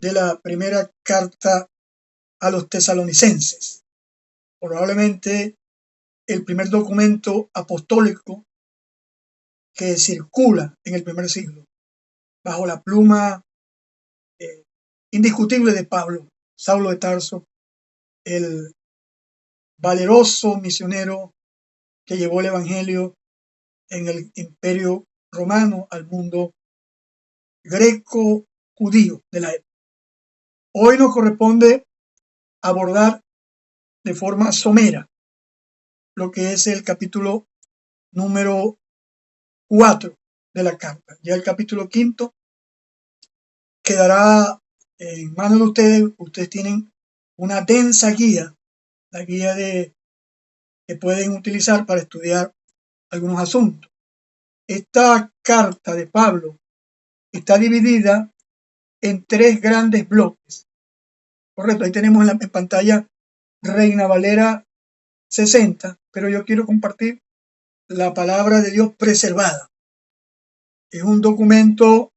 de la primera carta a los tesalonicenses, probablemente el primer documento apostólico que circula en el primer siglo, bajo la pluma indiscutible de Pablo, Saulo de Tarso, el valeroso misionero que llevó el evangelio en el imperio romano al mundo greco-judío de la época. Hoy nos corresponde abordar de forma somera lo que es el capítulo número 4 de la carta. Ya el capítulo 5 quedará en manos de ustedes. Ustedes tienen una densa guía, la guía que pueden utilizar para estudiar algunos asuntos. Esta carta de Pablo está dividida en 3 grandes bloques. Correcto, ahí tenemos en pantalla Reina Valera 60, pero yo quiero compartir la palabra de Dios preservada. Es un documento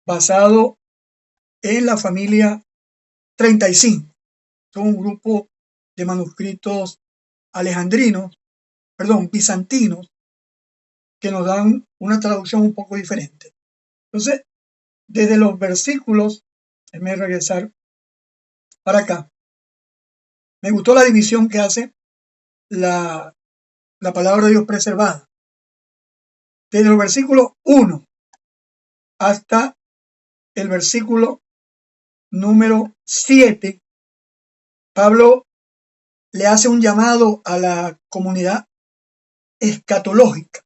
basado en la familia 35. Son un grupo de manuscritos bizantinos, que nos dan una traducción un poco diferente. Entonces, desde los versículos, déjenme regresar para acá. Me gustó la división que hace la palabra de Dios preservada. Desde el versículo 1 hasta el versículo número 7, Pablo le hace un llamado a la comunidad escatológica.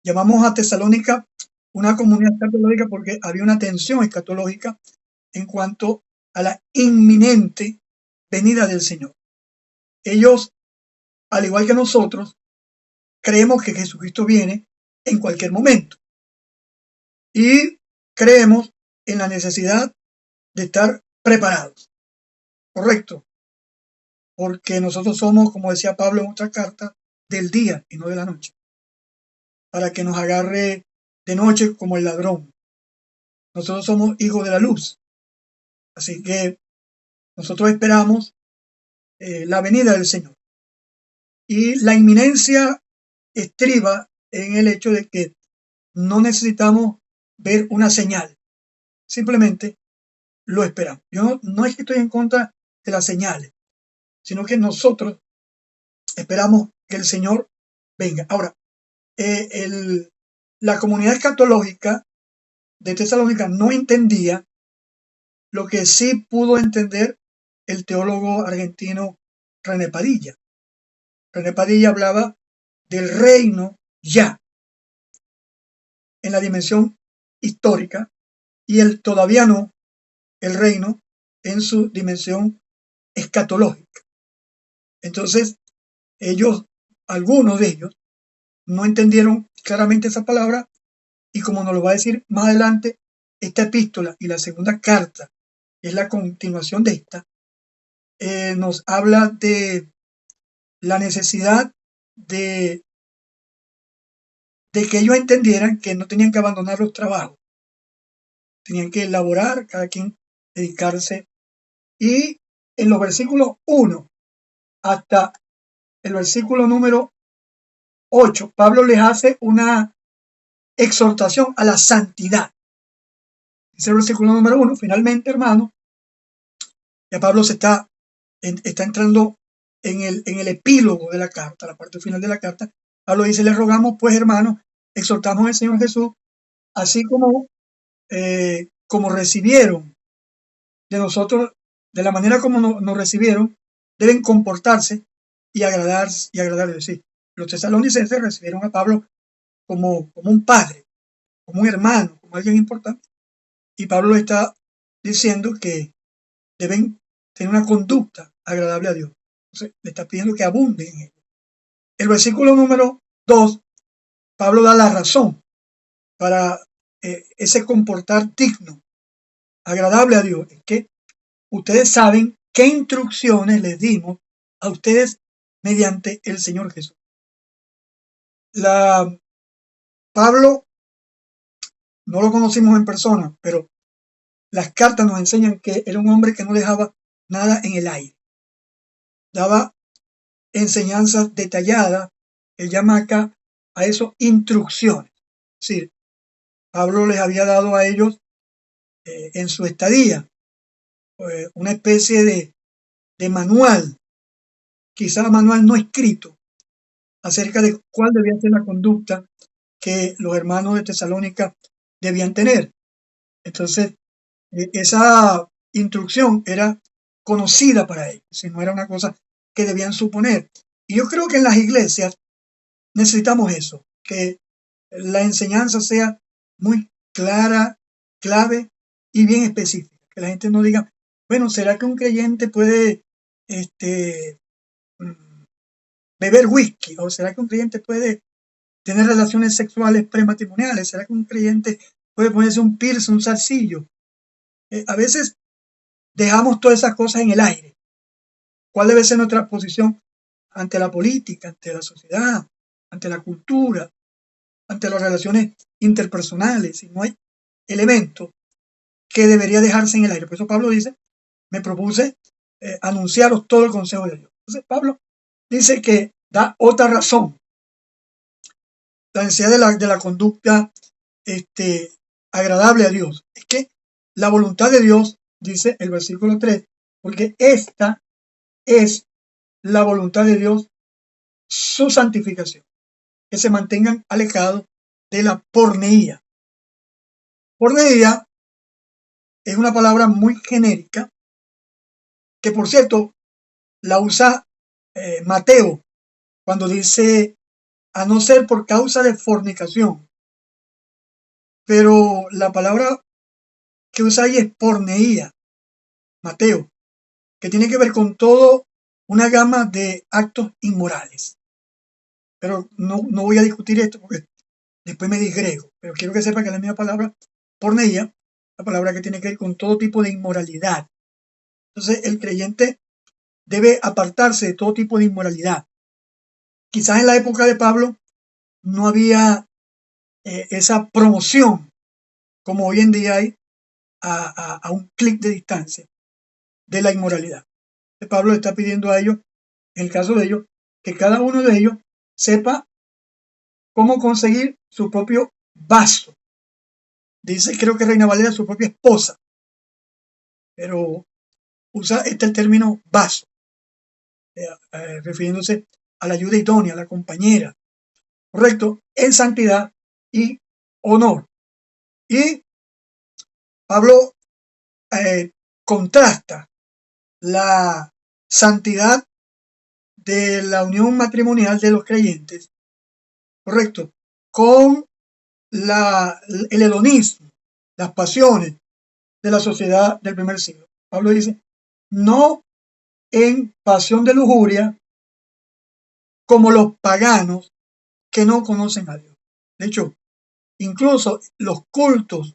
Llamamos a Tesalónica una comunidad escatológica porque había una tensión escatológica en cuanto a la inminente venida del Señor. Ellos, al igual que nosotros, creemos que Jesucristo viene en cualquier momento y creemos en la necesidad de estar preparados. Correcto, porque nosotros somos, como decía Pablo en otra carta, del día y no de la noche, para que nos agarre de noche como el ladrón. Nosotros somos hijos de la luz, así que nosotros esperamos la venida del Señor. Y la inminencia estriba en el hecho de que no necesitamos ver una señal, simplemente lo esperamos. Yo no es que estoy en contra de las señales, sino que nosotros esperamos que el Señor venga. Ahora, la comunidad escatológica de Tesalónica no entendía lo que sí pudo entender el teólogo argentino René Padilla. René Padilla hablaba del reino ya en la dimensión histórica y el todavía no, el reino en su dimensión escatológica. Entonces, algunos de ellos, no entendieron claramente esa palabra, y como nos lo va a decir más adelante, esta epístola y la segunda carta, que es la continuación de esta, nos habla de la necesidad de que ellos entendieran que no tenían que abandonar los trabajos, tenían que elaborar, cada quien dedicarse. Y en los versículos 1 hasta el versículo número 8, Pablo les hace una exhortación a la santidad. Dice el versículo número 1, finalmente, hermano, ya Pablo está entrando en el epílogo de la carta, la parte final de la carta. Pablo dice: les rogamos pues, hermanos, exhortamos al Señor Jesús, así como recibieron de nosotros, de la manera como nos recibieron, deben comportarse y agradarle. Sí, los tesalonicenses recibieron a Pablo como un padre, como un hermano, como alguien importante. Y Pablo le está diciendo que deben tener una conducta agradable a Dios. Entonces, le está pidiendo que abunde en ello. El versículo número 2, Pablo da la razón para ese comportar digno, agradable a Dios. Es que ustedes saben qué instrucciones les dimos a ustedes mediante el Señor Jesús. Pablo no lo conocimos en persona, pero las cartas nos enseñan que era un hombre que no dejaba nada en el aire. Daba enseñanzas detalladas. Él llama acá a eso instrucciones. Es decir, Pablo les había dado a ellos en su estadía una especie de manual, quizá manual no escrito, acerca de cuál debía ser la conducta que los hermanos de Tesalónica debían tener. Entonces, esa instrucción era conocida para ellos, si no era una cosa que debían suponer. Y yo creo que en las iglesias necesitamos eso, que la enseñanza sea muy clara, clave y bien específica. Que la gente no diga, bueno, ¿será que un creyente puede mm, beber whisky? ¿O será que un creyente puede tener relaciones sexuales prematrimoniales? ¿Será que un creyente puede ponerse un piercing, un zarcillo? A veces dejamos todas esas cosas en el aire. ¿Cuál debe ser nuestra posición ante la política, ante la sociedad, ante la cultura, ante las relaciones interpersonales? Si no hay elemento que debería dejarse en el aire. Por eso Pablo dice, me propuse anunciaros todo el consejo de Dios. Entonces Pablo dice que da otra razón, la necesidad de la conducta agradable a Dios. Es que la voluntad de Dios, dice el versículo 3, porque esta es la voluntad de Dios, su santificación, que se mantengan alejados de la porneía. Porneía es una palabra muy genérica, que por cierto la usa Mateo cuando dice a no ser por causa de fornicación. Pero la palabra que usa ahí es porneía, Mateo, que tiene que ver con todo una gama de actos inmorales. Pero no voy a discutir esto porque después me disgrego. Pero quiero que sepa que la misma palabra porneía, la palabra que tiene que ver con todo tipo de inmoralidad. Entonces el creyente debe apartarse de todo tipo de inmoralidad. Quizás en la época de Pablo no había esa promoción como hoy en día hay a un clic de distancia de la inmoralidad. Pablo le está pidiendo a ellos, en el caso de ellos, que cada uno de ellos sepa cómo conseguir su propio vaso. Dice, creo que Reina Valera, su propia esposa, pero usa el término vaso, refiriéndose a la ayuda idónea, a la compañera, correcto, en santidad y honor. Y Pablo contrasta la santidad de la unión matrimonial de los creyentes, correcto, con el hedonismo, las pasiones de la sociedad del primer siglo. Pablo dice, no en pasión de lujuria como los paganos que no conocen a Dios. De hecho, incluso los cultos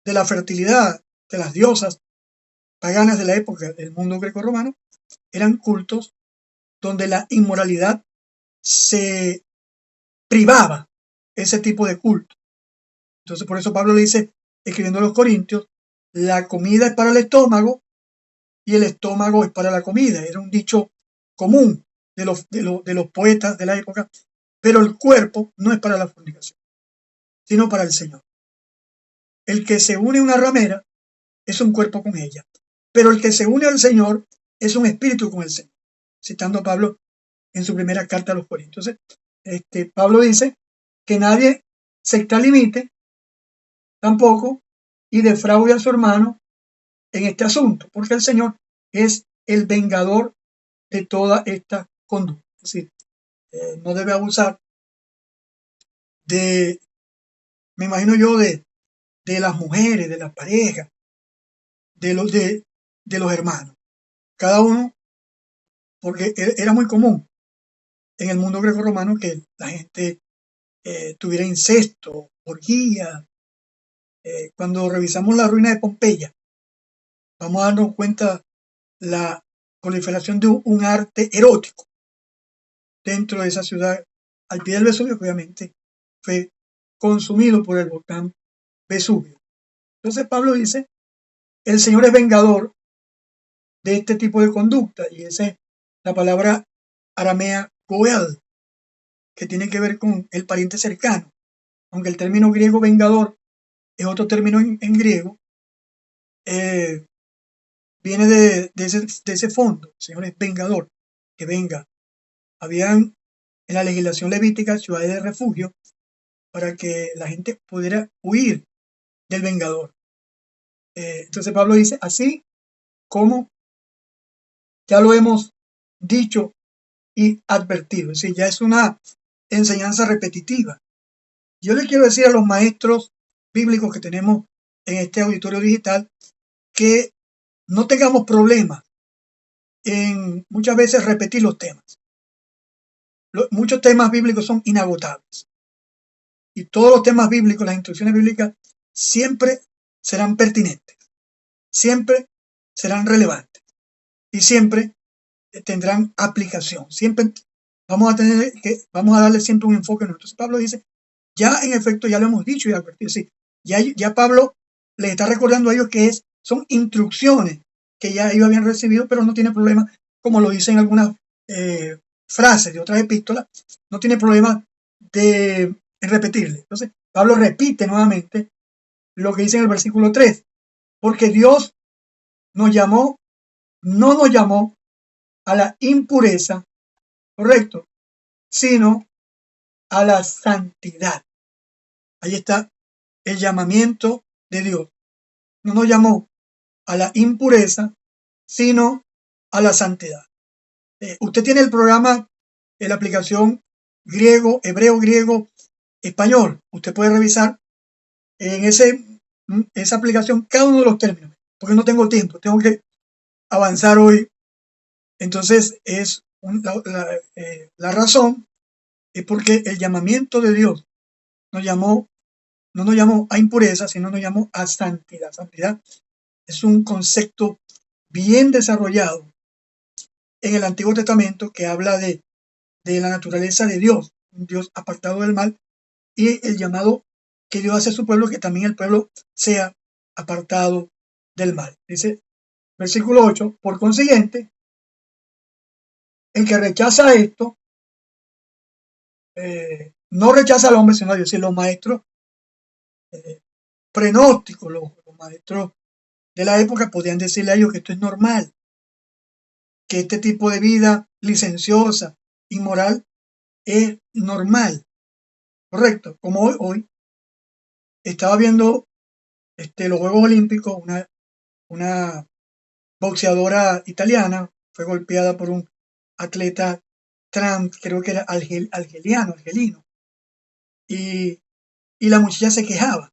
de la fertilidad de las diosas paganas de la época del mundo greco-romano eran cultos donde la inmoralidad se privaba ese tipo de culto. Entonces por eso Pablo dice, escribiendo a los Corintios, la comida es para el estómago y el estómago es para la comida. Era un dicho común de los poetas de la época, pero el cuerpo no es para la fornicación, sino para el Señor. El que se une a una ramera es un cuerpo con ella, pero el que se une al Señor es un espíritu con el Señor, citando a Pablo en su primera carta a los Corintios. Entonces, Pablo dice que nadie se extralimite tampoco y defraude a su hermano en este asunto, porque el Señor es el vengador de toda esta conducta. Es decir, no debe abusar de, me imagino yo, de las mujeres, de las parejas, de los hermanos. Cada uno, porque era muy común en el mundo greco-romano que la gente tuviera incesto, orgía. Cuando revisamos la ruina de Pompeya, vamos a darnos cuenta la proliferación de un arte erótico dentro de esa ciudad al pie del Vesubio, que obviamente fue consumido por el volcán Vesubio. Entonces Pablo dice el Señor es vengador de este tipo de conducta, y esa es la palabra aramea goel, que tiene que ver con el pariente cercano. Aunque el término griego vengador es otro término en griego, viene de ese fondo. El Señor es vengador, que venga. Habían en la legislación levítica ciudades de refugio para que la gente pudiera huir del vengador. Entonces Pablo dice, así como ya lo hemos dicho y advertido. Es decir, ya es una enseñanza repetitiva. Yo le quiero decir a los maestros bíblicos que tenemos en este auditorio digital que no tengamos problemas en muchas veces repetir los temas. Muchos temas bíblicos son inagotables. Y todos los temas bíblicos, las instrucciones bíblicas, siempre serán pertinentes, siempre serán relevantes y siempre tendrán aplicación. Siempre vamos a darle siempre un enfoque. Entonces Pablo dice, ya en efecto, ya lo hemos dicho y advertido. Sí, ya Pablo les está recordando a ellos que son instrucciones que ya ellos habían recibido, pero no tiene problema, como lo dicen algunas frases de otras epístolas, no tiene problema en repetirle. Entonces, Pablo repite nuevamente lo que dice en el versículo 3, porque Dios no nos llamó a la impureza, correcto, sino a la santidad. Ahí está el llamamiento de Dios. No nos llamó a la impureza, sino a la santidad. Usted tiene el programa en la aplicación griego, hebreo, griego, español. Usted puede revisar en esa aplicación cada uno de los términos, porque no tengo tiempo, tengo que avanzar hoy. Entonces la razón es porque el llamamiento de Dios no nos llamó a impureza, sino nos llamó a santidad. Santidad es un concepto bien desarrollado en el Antiguo Testamento que habla de la naturaleza de Dios, un Dios apartado del mal, y el llamado que Dios hace a su pueblo, que también el pueblo sea apartado del mal. Dice versículo 8, por consiguiente, el que rechaza esto, no rechaza al hombre, sino a Dios. Y los maestros prenósticos, los maestros de la época podían decirle a ellos que esto es normal, que este tipo de vida licenciosa, inmoral, es normal, correcto. Como hoy estaba viendo los Juegos Olímpicos, una boxeadora italiana fue golpeada por un atleta trans, creo que era argelino, y la muchacha se quejaba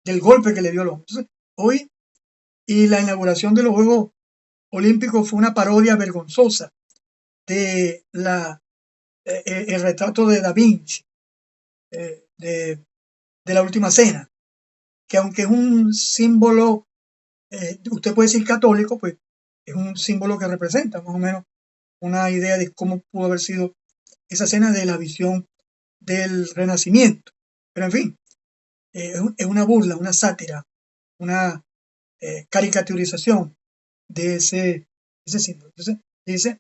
del golpe que le dio el hombre. Entonces, hoy, y la inauguración de los Juegos Olímpicos fue una parodia vergonzosa de el retrato de Da Vinci, de la Última Cena, que aunque es un símbolo, usted puede decir católico, pues es un símbolo que representa más o menos una idea de cómo pudo haber sido esa cena de la visión del Renacimiento. Pero en fin, es una burla, una sátira, una caricaturización de ese símbolo. Entonces, dice,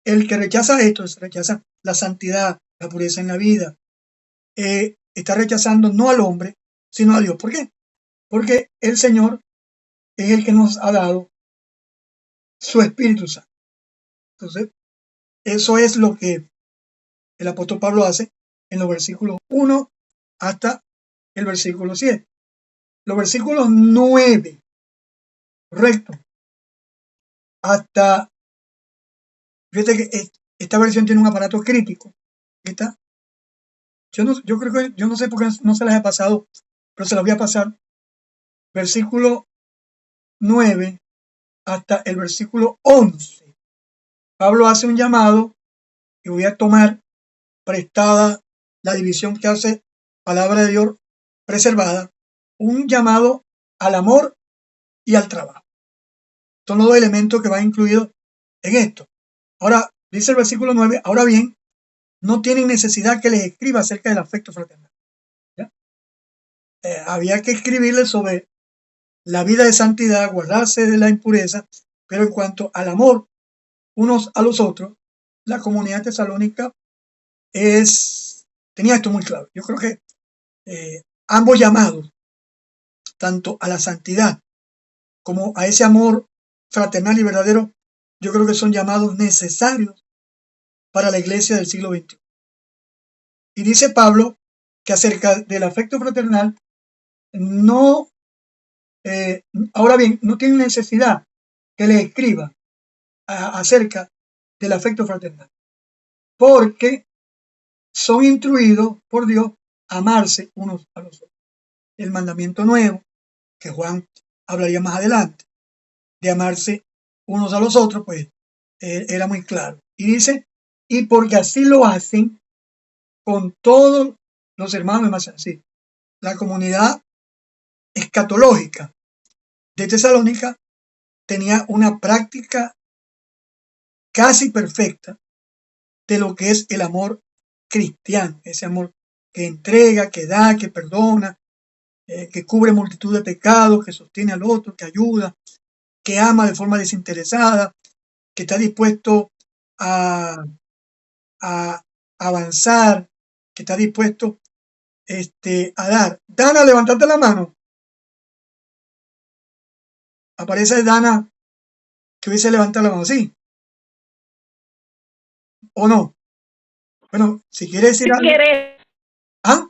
el que rechaza esto, rechaza la santidad, la pureza en la vida, está rechazando no al hombre, sino a Dios. ¿Por qué? Porque el Señor es el que nos ha dado su Espíritu Santo. Entonces, eso es lo que el apóstol Pablo hace en los versículos 1 hasta el versículo 7. Los versículos 9, correcto, hasta, fíjate que esta versión tiene un aparato crítico. Yo creo que, yo no sé por qué no se las he pasado, pero se las voy a pasar. Versículo 9 hasta el versículo 11. Pablo hace un llamado, y voy a tomar prestada la división que hace Palabra de Dios Preservada, un llamado al amor y al trabajo. Son los dos elementos que van incluidos en esto. Ahora, dice el versículo 9, ahora bien, no tienen necesidad que les escriba acerca del afecto fraternal. Había que escribirles sobre la vida de santidad, guardarse de la impureza, pero en cuanto al amor unos a los otros, la comunidad tesalónica tenía esto muy claro. Yo creo que ambos llamados, tanto a la santidad como a ese amor fraternal y verdadero, yo creo que son llamados necesarios para la iglesia del siglo XXI. Y dice Pablo que acerca del afecto fraternal, no, ahora bien, no tiene necesidad que le escriba acerca del afecto fraternal, porque son instruidos por Dios a amarse unos a los otros. El mandamiento nuevo, que Juan hablaría más adelante, de amarse unos a los otros, pues era muy claro. Y dice, y porque así lo hacen con todos los hermanos, más así. La comunidad escatológica de Tesalónica tenía una práctica casi perfecta de lo que es el amor cristiano, ese amor que entrega, que da, que perdona, que cubre multitud de pecados, que sostiene al otro, que ayuda, que ama de forma desinteresada, que está dispuesto a, a avanzar, que está dispuesto a dar. Dana, levantate la mano. Aparece Dana que hubiese levantado la mano, ¿sí? ¿O no? Bueno, si quieres decir Sin algo. querer, ¿Ah?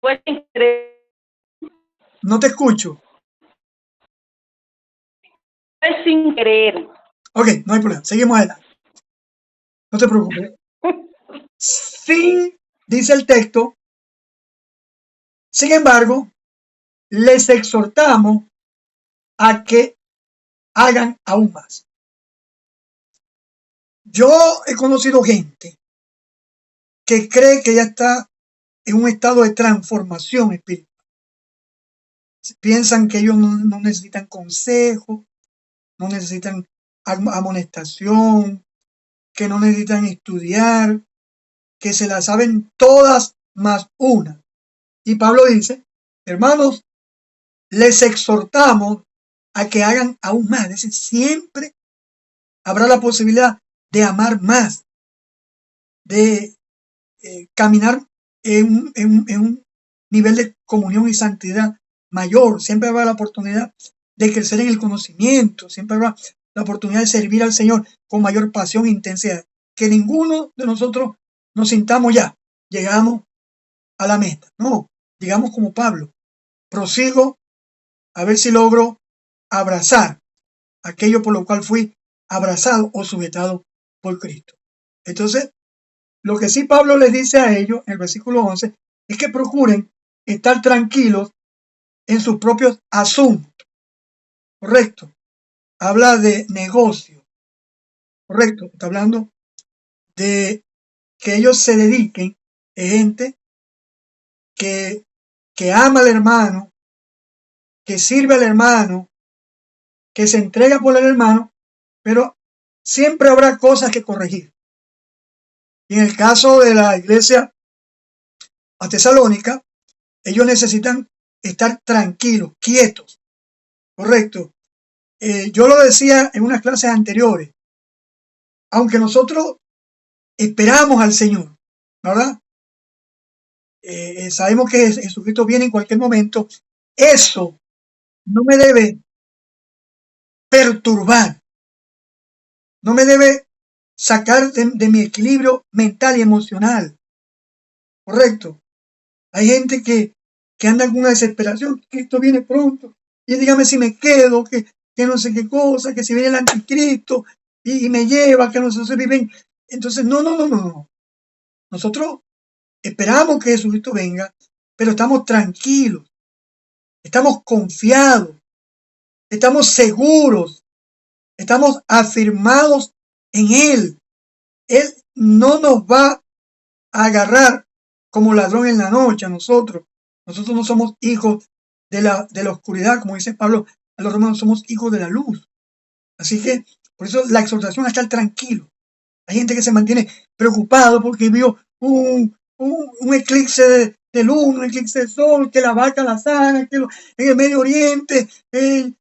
fue sin querer, No te escucho. fue sin querer. Ok, no hay problema. Seguimos adelante. No te preocupes. Sí, dice el texto, sin embargo, les exhortamos a que hagan aún más. Yo he conocido gente que cree que ya está en un estado de transformación espiritual. Piensan que ellos no necesitan consejo, no necesitan amonestación, que no necesitan estudiar, que se la saben todas más una. Y Pablo dice, hermanos, les exhortamos a que hagan aún más. Es decir, siempre habrá la posibilidad de amar más, de caminar en un nivel de comunión y santidad mayor. Siempre habrá la oportunidad de crecer en el conocimiento, siempre habrá la oportunidad de servir al Señor con mayor pasión e intensidad. Que ninguno de nosotros nos sintamos ya, llegamos a la meta. No, digamos como Pablo, prosigo a ver si logro abrazar aquello por lo cual fui abrazado o sujetado por Cristo. Entonces, lo que sí Pablo les dice a ellos en el versículo 11 es que procuren estar tranquilos en sus propios asuntos. Correcto. Habla de negocio. Correcto. Está hablando de que ellos se dediquen, gente que ama al hermano, que sirve al hermano, que se entrega por el hermano, pero siempre habrá cosas que corregir. Y en el caso de la iglesia a Tesalónica, ellos necesitan estar tranquilos, quietos. Correcto. Yo lo decía en unas clases anteriores, aunque nosotros esperamos al Señor, ¿verdad? Sabemos que Jesucristo viene en cualquier momento, eso no me debe perturbar, no me debe sacar de mi equilibrio mental y emocional. Correcto. Hay gente que anda con una desesperación, que esto viene pronto, y dígame si me quedo, que no sé qué cosa, que si viene el anticristo y me lleva, que no sé si viven. Entonces, no. Nosotros esperamos que Jesucristo venga, pero estamos tranquilos, estamos confiados, estamos seguros, estamos afirmados en Él. Él no nos va a agarrar como ladrón en la noche a nosotros. Nosotros no somos hijos de la oscuridad, como dice Pablo a los romanos, somos hijos de la luz. Así que, por eso la exhortación a estar tranquilo. Hay gente que se mantiene preocupado porque vio un eclipse del uno, eclipse de sol, que la vaca la sana, que en el Medio Oriente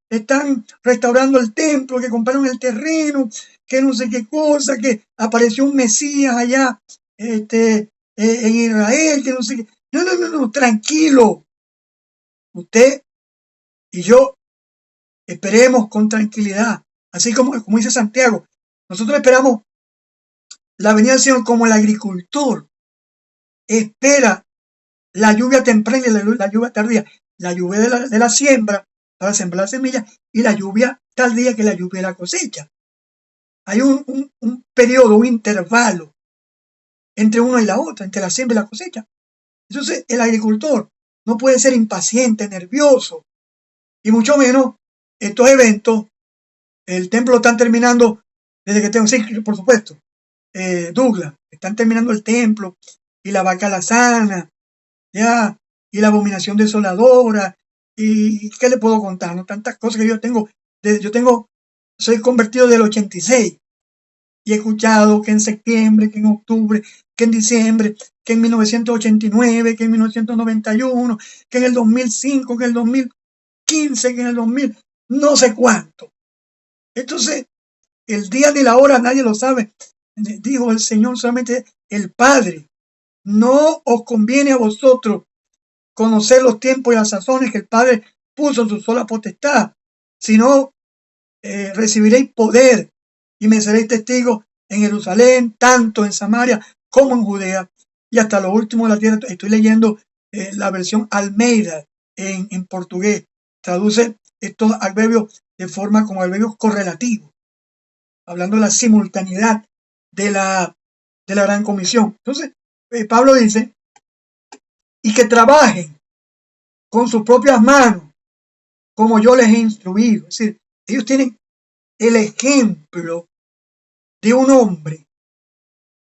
están restaurando el templo, que compraron el terreno, que no sé qué cosa, que apareció un Mesías allá en Israel, que no sé qué. No, no, no, no, tranquilo. Usted y yo esperemos con tranquilidad, así como dice Santiago. Nosotros esperamos la venida del Señor como el agricultor espera la lluvia temprana y la lluvia tardía, la lluvia de la siembra para sembrar semillas y la lluvia tardía que es la lluvia de la cosecha. Hay un periodo, un intervalo entre una y la otra, entre la siembra y la cosecha. Entonces el agricultor no puede ser impaciente, nervioso, y mucho menos estos eventos. El templo lo están terminando desde que tengo, sí, por supuesto, Douglas, están terminando el templo y la vaca la sana, ya, y la abominación desoladora, y qué le puedo contar, ¿no? Tantas cosas que soy convertido del 86 y he escuchado que en septiembre, que en octubre, que en diciembre, que en 1989, que en 1991, que en el 2005, que en el 2015, que en el 2000, no sé cuánto. Entonces, el día ni la hora nadie lo sabe. Dijo el Señor, solamente el Padre. No os conviene a vosotros conocer los tiempos y las sazones que el Padre puso en su sola potestad, sino recibiréis poder y me seréis testigos en Jerusalén, tanto en Samaria como en Judea y hasta lo último de la tierra. Estoy leyendo la versión Almeida en portugués. Traduce estos adverbios de forma como adverbios correlativos, hablando de la simultaneidad de la gran comisión. Entonces, Pablo dice, y que trabajen con sus propias manos, como yo les he instruido. Es decir, ellos tienen el ejemplo de un hombre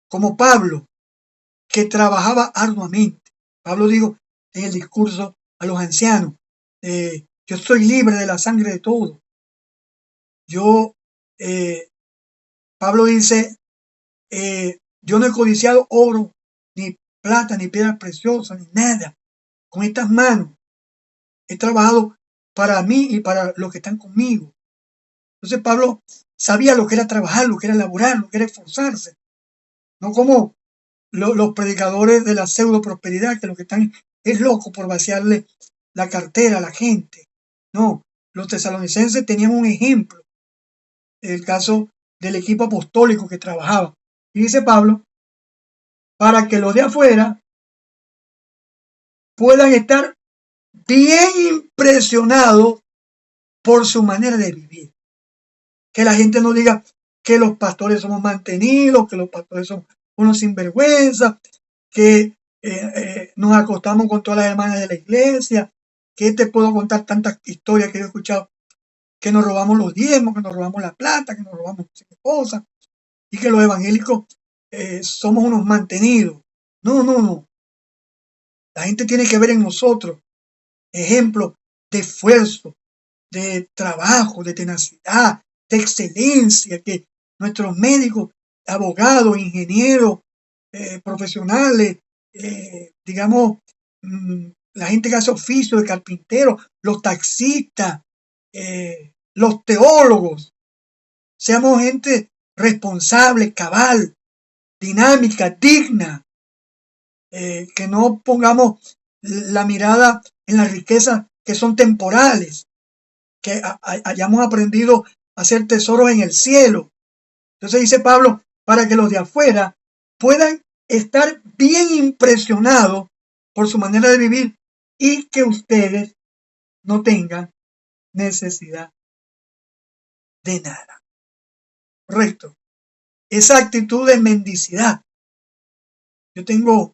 como Pablo, que trabajaba arduamente. Pablo dijo en el discurso a los ancianos, yo soy libre de la sangre de todos. Pablo dice, yo no he codiciado oro, ni plata, ni piedras preciosas, ni nada. Con estas manos he trabajado para mí y para los que están conmigo. Entonces Pablo sabía lo que era trabajar, lo que era laborar, lo que era esforzarse. No como los predicadores de la pseudo prosperidad, que lo que están es loco por vaciarle la cartera a la gente. No, los tesalonicenses tenían un ejemplo. El caso del equipo apostólico que trabajaba. Y dice Pablo, para que los de afuera puedan estar bien impresionados por su manera de vivir. Que la gente no diga que los pastores somos mantenidos, que los pastores son unos sinvergüenzas, que nos acostamos con todas las hermanas de la iglesia, que te puedo contar tantas historias que yo he escuchado, que nos robamos los diezmos, que nos robamos la plata, que nos robamos cosas, y que los evangélicos somos unos mantenidos. No, no, no. La gente tiene que ver en nosotros ejemplos de esfuerzo, de trabajo, de tenacidad, de excelencia, que nuestros médicos, abogados, ingenieros, profesionales, digamos, la gente que hace oficio de carpintero, los taxistas, los teólogos, seamos gente responsable, cabal, dinámica, digna, que no pongamos la mirada en las riquezas que son temporales, que hayamos aprendido a hacer tesoros en el cielo. Entonces dice Pablo, para que los de afuera puedan estar bien impresionados por su manera de vivir y que ustedes no tengan necesidad de nada. Correcto. Esa actitud de mendicidad. Yo tengo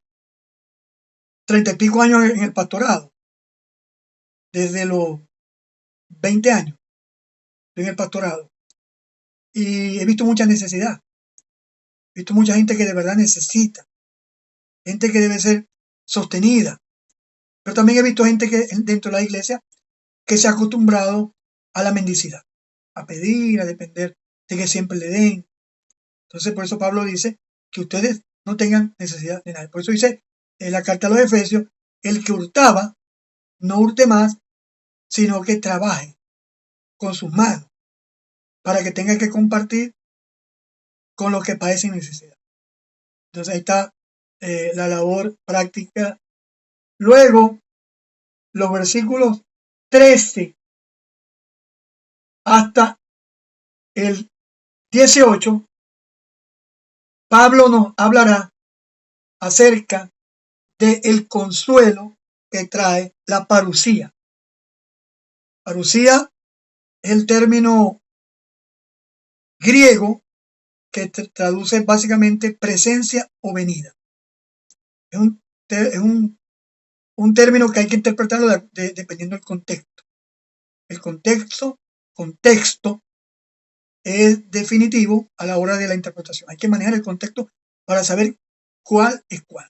30 y pico años en el pastorado. Desde los 20 años en el pastorado. Y he visto mucha necesidad. He visto mucha gente que de verdad necesita. Gente que debe ser sostenida. Pero también he visto gente que dentro de la iglesia que se ha acostumbrado a la mendicidad, a pedir, a depender de que siempre le den. Entonces, por eso Pablo dice que ustedes no tengan necesidad de nada. Por eso dice en la carta a los Efesios el que hurtaba no hurte más, sino que trabaje con sus manos para que tenga que compartir con los que padecen necesidad. Entonces ahí está la labor práctica. Luego, los versículos 13 hasta el 18, Pablo nos hablará acerca del consuelo que trae la parusía. Parusía es el término griego que traduce básicamente presencia o venida. Es un término que hay que interpretarlo dependiendo del contexto. El contexto es definitivo a la hora de la interpretación. Hay que manejar el contexto para saber cuál es cuál.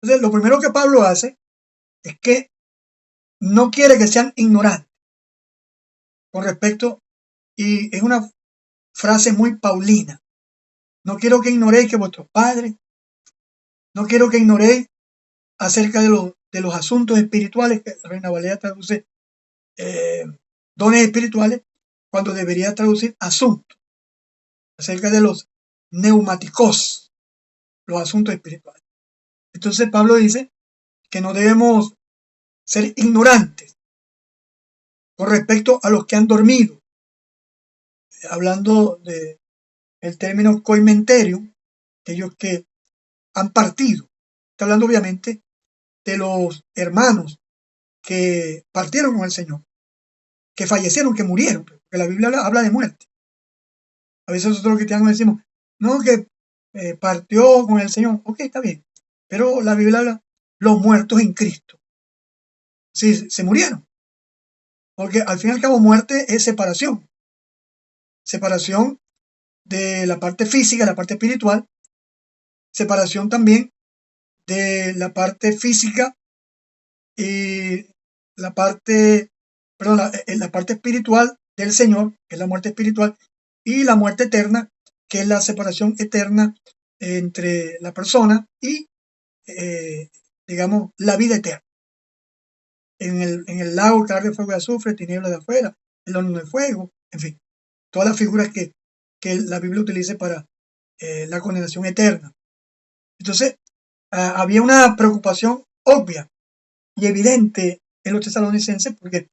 Entonces, lo primero que Pablo hace es que no quiere que sean ignorantes con respecto, y es una frase muy paulina. No quiero que ignoréis que vuestros padres, no quiero que ignoréis acerca de los asuntos espirituales, que Reina Valera traduce dones espirituales, cuando debería traducir asuntos, acerca de los neumáticos, los asuntos espirituales. Entonces Pablo dice que no debemos ser ignorantes con respecto a los que han dormido, hablando del término coimenterium, aquellos que han partido. Está hablando obviamente de los hermanos que partieron con el Señor, que fallecieron, que murieron, porque la Biblia habla de muerte. A veces nosotros los cristianos decimos, no, que partió con el Señor. Ok, está bien, pero la Biblia habla los muertos en Cristo. Sí, se murieron, porque al fin y al cabo muerte es separación. Separación de la parte física, la parte espiritual, separación también de la parte física y la parte, perdón, la parte espiritual del Señor, que es la muerte espiritual, y la muerte eterna, que es la separación eterna entre la persona y, digamos, la vida eterna. En el lago, que arde fuego y azufre, tinieblas de afuera, el horno de fuego, en fin, todas las figuras que la Biblia utiliza para la condenación eterna. Entonces, había una preocupación obvia y evidente en los tesalonicenses porque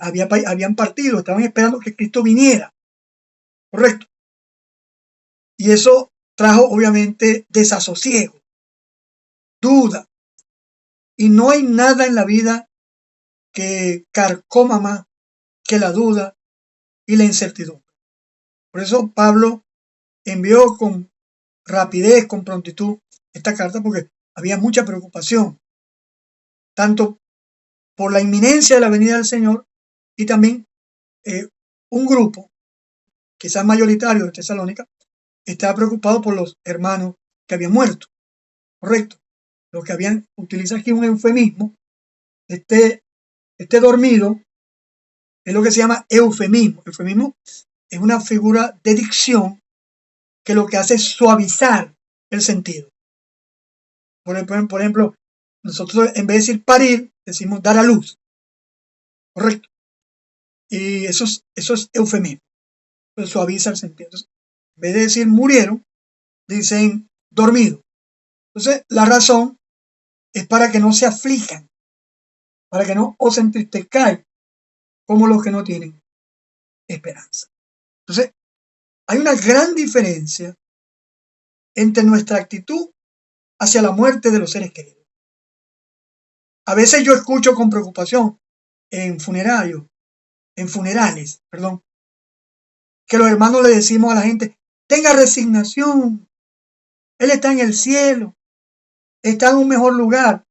habían partido, estaban esperando que Cristo viniera, correcto. Y eso trajo obviamente desasosiego, duda, y no hay nada en la vida que carcoma más que la duda y la incertidumbre. Por eso Pablo envió con rapidez, con prontitud esta carta, porque había mucha preocupación, tanto por la inminencia de la venida del Señor y también un grupo, quizás mayoritario de Tesalónica, estaba preocupado por los hermanos que habían muerto, correcto. Los que habían, utiliza aquí un eufemismo, este dormido es lo que se llama eufemismo. Eufemismo es una figura de dicción que lo que hace es suavizar el sentido. Por ejemplo, nosotros en vez de decir parir, decimos dar a luz, correcto. Y eso es eufemismo, pues suaviza el sentido. Entonces, en vez de decir murieron, dicen dormido. Entonces, la razón es para que no se aflijan, para que no os entristezcáis como los que no tienen esperanza. Entonces, hay una gran diferencia entre nuestra actitud hacia la muerte de los seres queridos. A veces yo escucho con preocupación en funerales, que los hermanos le decimos a la gente, tenga resignación, Él está en el cielo, está en un mejor lugar.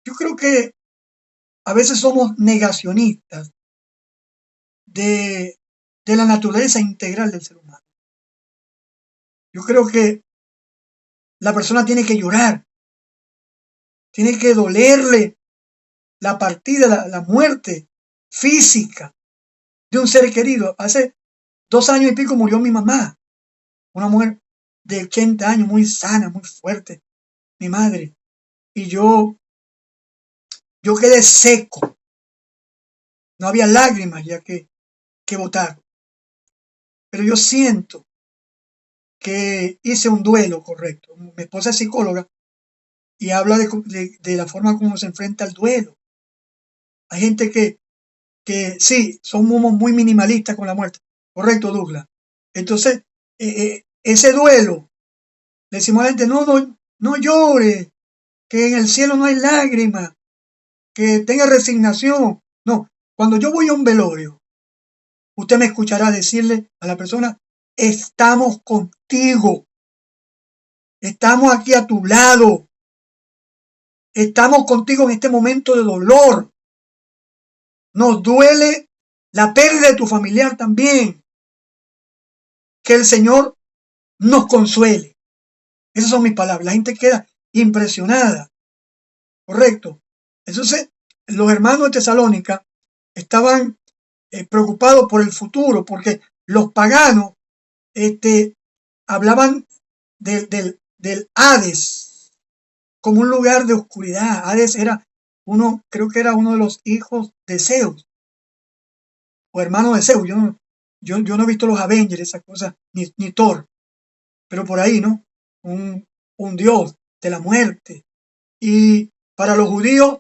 Yo creo que a veces somos negacionistas de la naturaleza integral del ser humano. Yo creo que la persona tiene que llorar, tiene que dolerle la partida, la muerte física de un ser querido. Hace 2 años y pico murió mi mamá, una mujer de 80 años, muy sana, muy fuerte, mi madre. Y yo yo quedé seco. No había lágrimas ya que botar. Pero yo siento que hice un duelo correcto. Mi esposa es psicóloga y habla de la forma como se enfrenta al duelo. Hay gente que sí, somos muy minimalistas con la muerte. Correcto, Douglas. Entonces, ese duelo, le decimos a la gente, no llore, que en el cielo no hay lágrimas, que tenga resignación. No, cuando yo voy a un velorio, usted me escuchará decirle a la persona, estamos contigo, estamos aquí a tu lado, estamos contigo en este momento de dolor. Nos duele la pérdida de tu familiar también. Que el Señor nos consuele. Esas son mis palabras. La gente queda impresionada. Correcto. Entonces, los hermanos de Tesalónica estaban preocupados por el futuro, porque los paganos hablaban del Hades como un lugar de oscuridad. Hades era creo que era uno de los hijos de Zeus, o hermano de Zeus. Yo no he visto los Avengers, esas cosas, ni Thor, pero por ahí, ¿no? Un dios de la muerte. Y para los judíos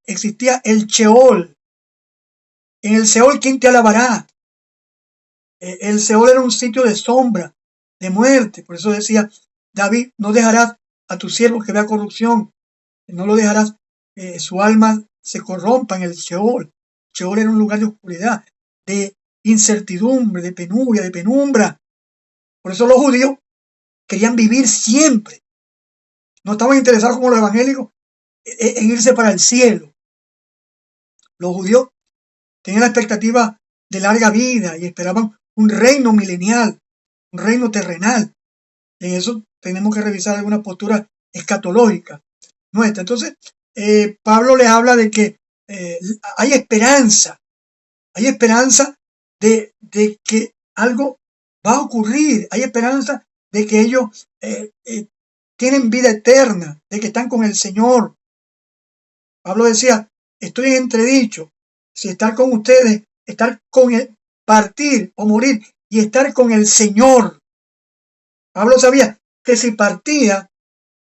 existía el Sheol. En el Sheol, ¿quién te alabará? El Sheol era un sitio de sombra, de muerte. Por eso decía David, no dejarás a tu siervo que vea corrupción, no lo dejarás, su alma se corrompa en el Sheol. Sheol era un lugar de oscuridad, de incertidumbre, de penuria, de penumbra. Por eso los judíos querían vivir siempre. No estaban interesados como los evangélicos en irse para el cielo. Los judíos tenían la expectativa de larga vida y esperaban un reino milenial, un reino terrenal. En eso tenemos que revisar alguna postura escatológica nuestra. Entonces, Pablo les habla de que hay esperanza de que algo va a ocurrir, hay esperanza de que ellos tienen vida eterna, de que están con el Señor. Pablo decía, estoy en entredicho, si estar con ustedes, estar con él, partir o morir y estar con el Señor. Pablo sabía que si partía,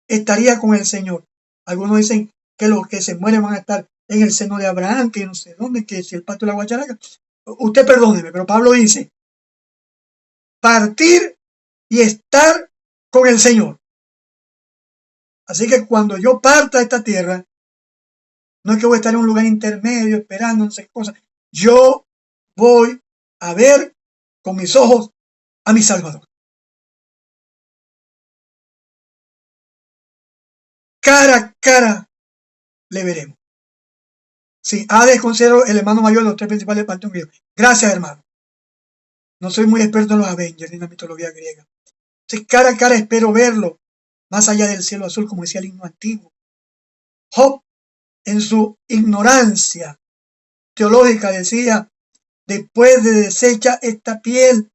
estaría con el Señor. Algunos dicen que los que se mueren van a estar en el seno de Abraham, que no sé dónde, que si el pacto de la guacharaca. Usted perdóneme, pero Pablo dice, partir y estar con el Señor. Así que cuando yo parta de esta tierra, no es que voy a estar en un lugar intermedio esperando no sé qué cosa. Yo voy a ver con mis ojos a mi Salvador. Cara a cara le veremos. Sí, Hades considero el hermano mayor de los tres principales panteón griego. Gracias, hermano. No soy muy experto en los Avengers ni en la mitología griega. Entonces, cara a cara espero verlo, más allá del cielo azul, como decía el himno antiguo. Job, en su ignorancia teológica, decía, después de deshecha esta piel,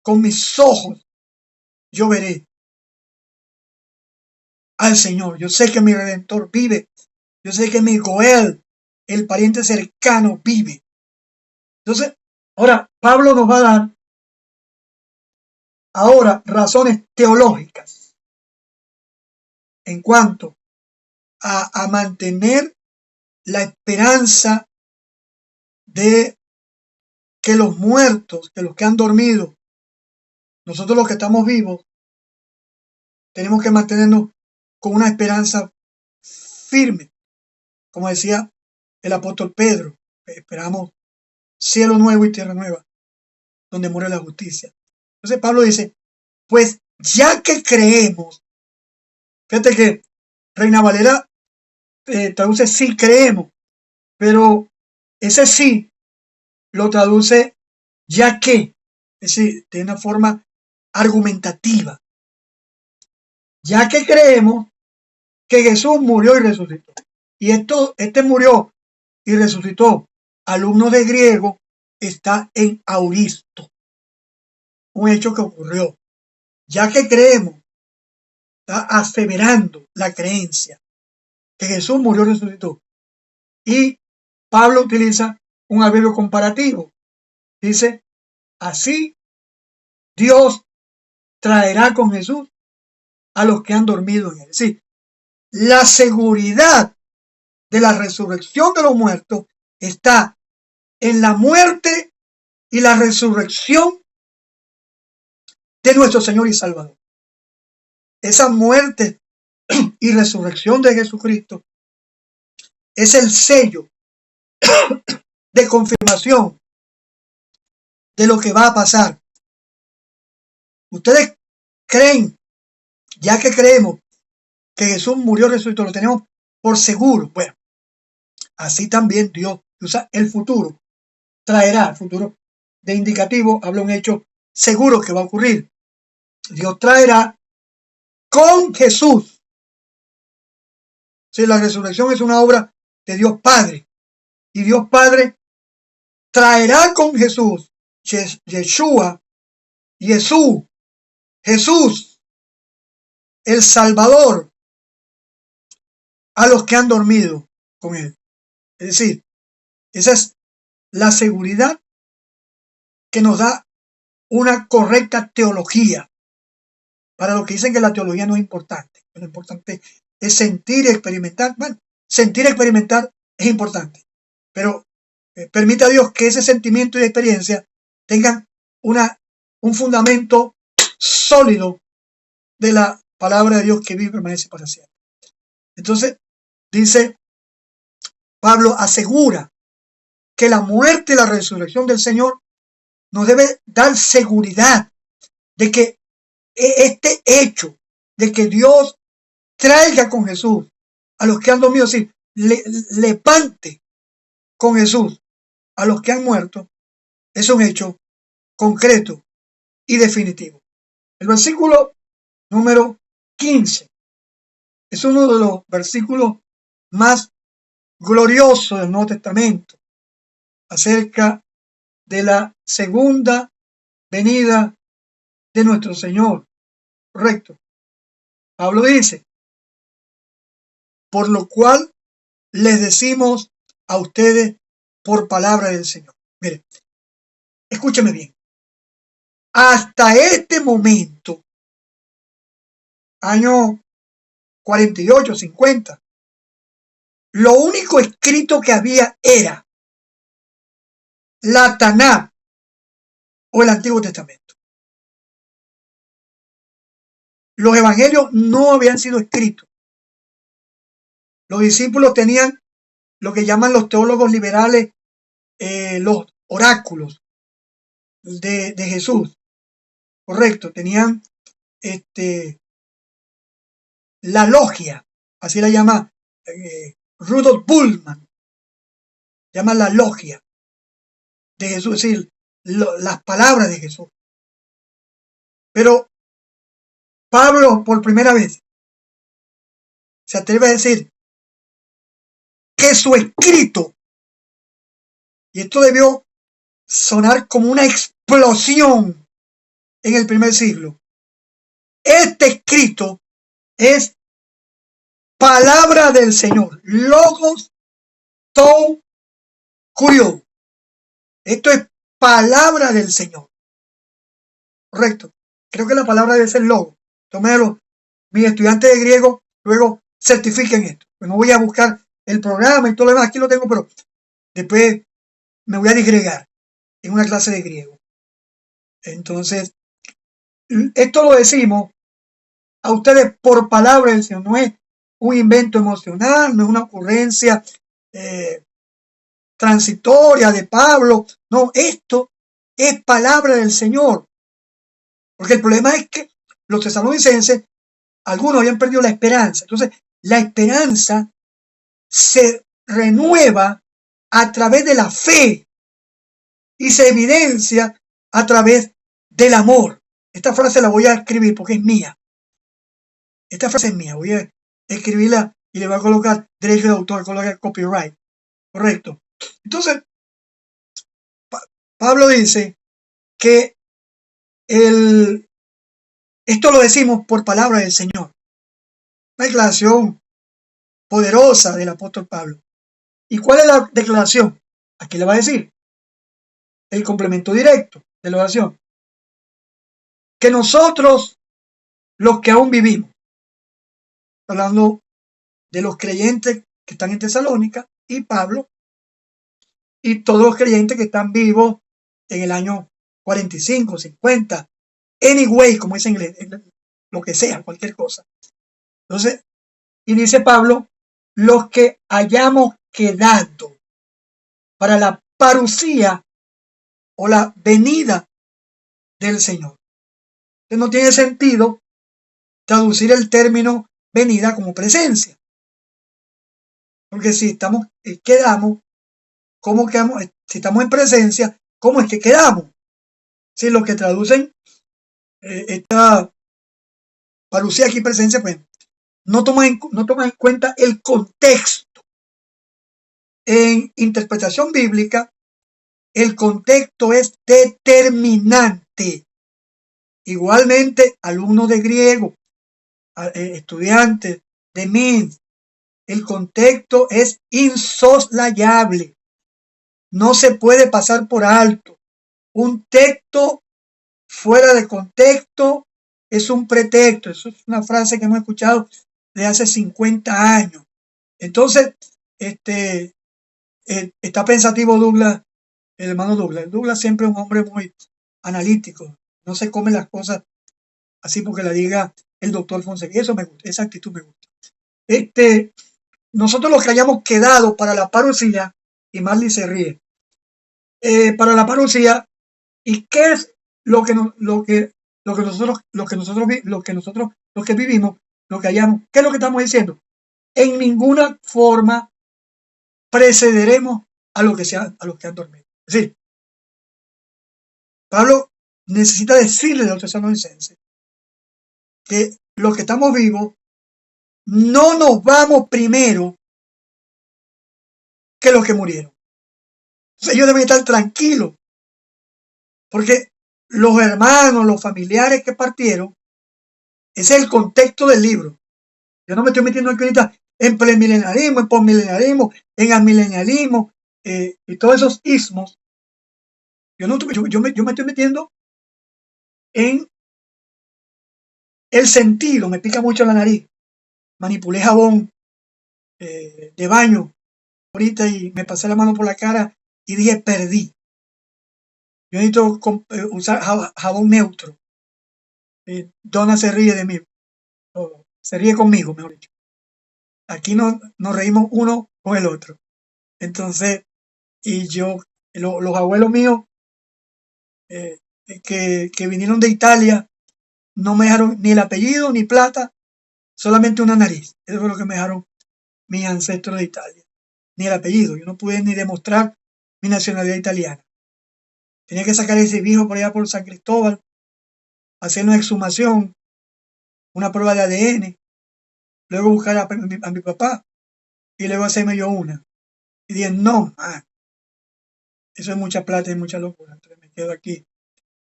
con mis ojos yo veré al Señor. Yo sé que mi Redentor vive. Yo sé que mi Goel, el pariente cercano, vive. Entonces, ahora Pablo nos va a dar ahora razones teológicas en cuanto a mantener la esperanza de que los muertos, que los que han dormido, nosotros los que estamos vivos, tenemos que mantenernos con una esperanza firme. Como decía el apóstol Pedro, esperamos cielo nuevo y tierra nueva, donde muere la justicia. Entonces Pablo dice, pues ya que creemos, fíjate que Reina Valera traduce sí creemos, pero ese sí lo traduce ya que, es decir, de una forma argumentativa. Ya que creemos que Jesús murió y resucitó. Y este murió y resucitó, alumno de griego, está en auristo, un hecho que ocurrió. Ya que creemos, está aseverando la creencia que Jesús murió y resucitó. Y Pablo utiliza un adverbio comparativo. Dice, así Dios traerá con Jesús a los que han dormido en él. Es decir, la seguridad de la resurrección de los muertos está en la muerte y la resurrección de nuestro Señor y Salvador. Esa muerte y resurrección de Jesucristo es el sello de confirmación de lo que va a pasar. Ustedes creen, ya que creemos que Jesús murió, resucitó, lo tenemos por seguro. Bueno, así también Dios usa el futuro, traerá el futuro de indicativo, habla un hecho seguro que va a ocurrir. Dios traerá con Jesús. Si la resurrección es una obra de Dios Padre, y Dios Padre traerá con Jesús, Yeshua, Jesús, el Salvador, a los que han dormido con él. Es decir, esa es la seguridad que nos da una correcta teología. Para los que dicen que la teología no es importante. Lo importante es sentir y experimentar. Bueno, sentir y experimentar es importante. Pero permita a Dios que ese sentimiento y experiencia tengan un fundamento sólido de la palabra de Dios que vive y permanece para siempre. Entonces, dice Pablo, asegura que la muerte y la resurrección del Señor nos debe dar seguridad de que este hecho de que Dios traiga con Jesús a los que han dormido, es decir, levante con Jesús a los que han muerto, es un hecho concreto y definitivo. El versículo número 15 es uno de los versículos más gloriosos del Nuevo Testamento acerca de la segunda venida de nuestro Señor. Correcto. Pablo dice, por lo cual les decimos a ustedes por palabra del Señor. Mire, escúcheme bien. Hasta este momento, año 48, 50, lo único escrito que había era la Taná o el Antiguo Testamento. Los evangelios no habían sido escritos. Los discípulos tenían lo que llaman los teólogos liberales los oráculos de Jesús. Correcto, tenían la logia, así la llama Rudolf Bultmann, llama la logia de Jesús, es decir, las palabras de Jesús. Pero Pablo por primera vez se atreve a decir que su escrito, y esto debió sonar como una explosión en el primer siglo, este escrito es palabra del Señor, logos tou curio. Esto es palabra del Señor. Correcto. Creo que la palabra debe ser logo. Tómelo. Mis estudiantes de griego luego certifiquen esto. Pues no voy a buscar el programa y todo lo demás. Aquí lo tengo, pero después me voy a disgregar en una clase de griego. Entonces, esto lo decimos a ustedes por palabra del Señor. No es un invento emocional, no es una ocurrencia transitoria de Pablo. No, esto es palabra del Señor. Porque el problema es que los tesalonicenses, algunos habían perdido la esperanza. Entonces, la esperanza se renueva a través de la fe y se evidencia a través del amor. Esta frase la voy a escribir porque es mía. Esta frase es mía. Voy a escribirla y le voy a colocar derecho de autor, colocar copyright. Correcto. Entonces, Pablo dice que esto lo decimos por palabra del Señor. Una declaración poderosa del apóstol Pablo. ¿Y cuál es la declaración? Aquí le va a decir el complemento directo de la oración. Que nosotros, los que aún vivimos, hablando de los creyentes que están en Tesalónica y Pablo, y todos los creyentes que están vivos en el año 45, 50, anyway, como es en inglés, lo que sea, cualquier cosa. Entonces, y dice Pablo, los que hayamos quedado para la parucía o la venida del Señor. Entonces no tiene sentido traducir el término venida como presencia. Porque si estamos, quedamos, ¿cómo quedamos? Si estamos en presencia, ¿cómo es que quedamos? Si los que traducen esta parucía aquí presencia, pues no toman en cuenta el contexto. En interpretación bíblica, el contexto es determinante. Igualmente, alumnos de griego, estudiantes de MINT, el contexto es insoslayable. No se puede pasar por alto. Un texto fuera de contexto es un pretexto. Eso es una frase que hemos escuchado de hace 50 años. Entonces, está pensativo Douglas, el hermano Douglas. Douglas siempre es un hombre muy analítico. No se come las cosas así porque la diga el doctor Fonseca. Eso me gusta, esa actitud me gusta. Nosotros los que hayamos quedado para la parucía, y Marley se ríe, para la parucía, ¿y qué es lo que vivimos, lo que hayamos? ¿Qué es lo que estamos diciendo? En ninguna forma precederemos a los que han dormido. Es decir, Pablo necesita decirle a los tesalonicenses que los que estamos vivos no nos vamos primero que los que murieron. Entonces ellos deben estar tranquilos, porque los hermanos, los familiares que partieron, ese es el contexto del libro. Yo no me estoy metiendo aquí ahorita en premilenarismo, en postmilenarismo, en amilenialismo y todos esos ismos. Yo me estoy metiendo en el sentido. Me pica mucho la nariz. Manipulé jabón de baño ahorita y me pasé la mano por la cara y dije perdí. Yo necesito usar jabón neutro. Donna se ríe de mí. Se ríe conmigo, mejor dicho. Aquí nos reímos uno con el otro. Entonces, y yo, los abuelos míos que vinieron de Italia, no me dejaron ni el apellido ni plata, solamente una nariz. Eso fue lo que me dejaron mis ancestros de Italia. Ni el apellido. Yo no pude ni demostrar mi nacionalidad italiana. Tenía que sacar ese viejo por allá por San Cristóbal, hacer una exhumación, una prueba de ADN, luego buscar a mi papá y luego hacerme yo una. Y dije, no, eso es mucha plata y mucha locura. Entonces me quedo aquí,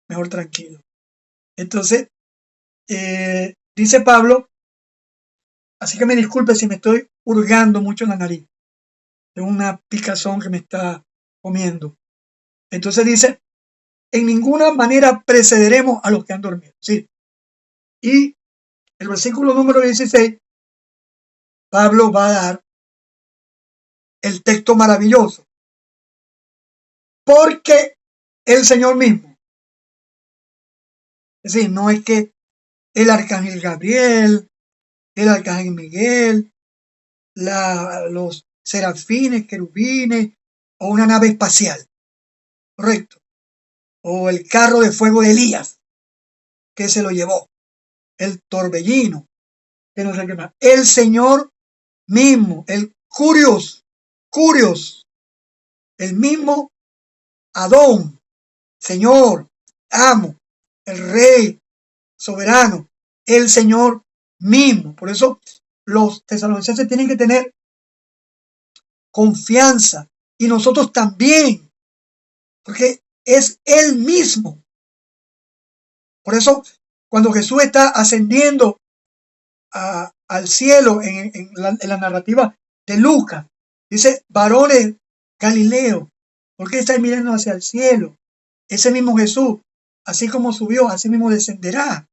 mejor tranquilo. Entonces, dice Pablo, así que me disculpe si me estoy hurgando mucho en la nariz. Es una picazón que me está comiendo. Entonces dice, en ninguna manera precederemos a los que han dormido. Sí. Y el versículo número 16, Pablo va a dar el texto maravilloso. Porque el Señor mismo. Es decir, no es que el arcángel Gabriel, el arcángel Miguel, los serafines, querubines, o una nave espacial. Correcto. O el carro de fuego de Elías, que se lo llevó. El torbellino, que no sé qué más. El Señor mismo, el Curios, el mismo Adón, Señor, amo, el Rey, soberano, el Señor mismo. Por eso los tesalonicenses tienen que tener confianza y nosotros también, porque es Él mismo. Por eso, cuando Jesús está ascendiendo al cielo en la narrativa de Lucas, Dice, varones Galileo, ¿por qué estáis mirando hacia el cielo? Ese mismo Jesús, así como subió, así mismo descenderá.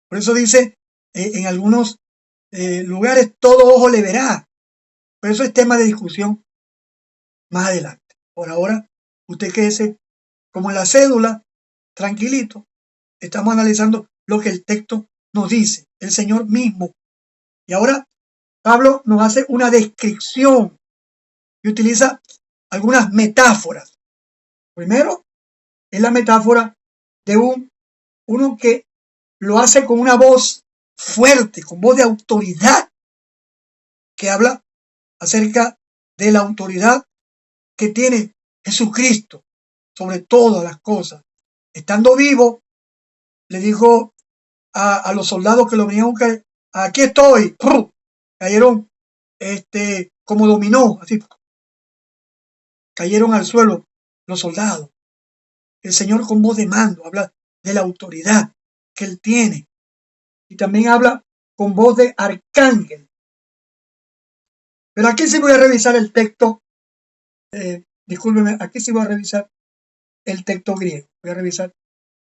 Por eso dice, en algunos lugares todo ojo le verá. Pero eso es tema de discusión más adelante. Por ahora, usted quédese como en la cédula, tranquilito. Estamos analizando lo que el texto nos dice, el Señor mismo. Y ahora Pablo nos hace una descripción y utiliza algunas metáforas. Primero, es la metáfora de uno que lo hace con una voz fuerte, con voz de autoridad, que habla acerca de la autoridad que tiene Jesucristo sobre todas las cosas. Estando vivo, le dijo a los soldados que lo venían a buscar, aquí estoy. ¡Pum! Cayeron como dominó, así cayeron al suelo los soldados. El Señor con voz de mando habla de la autoridad que Él tiene. Y también habla con voz de arcángel. Pero aquí sí voy a revisar el texto, discúlpeme, aquí sí voy a revisar el texto griego. Voy a revisar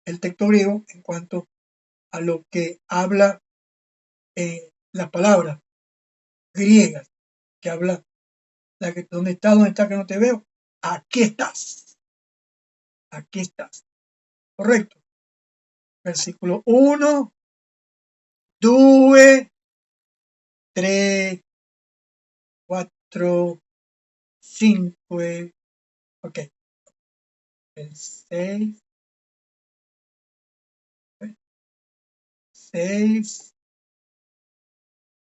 el texto griego en cuanto a lo que habla las palabras griegas, que habla, ¿dónde está que no te veo? Aquí estás. Aquí estás. Correcto. Versículo 1, 2, 3, 4, 5, ok. El 6,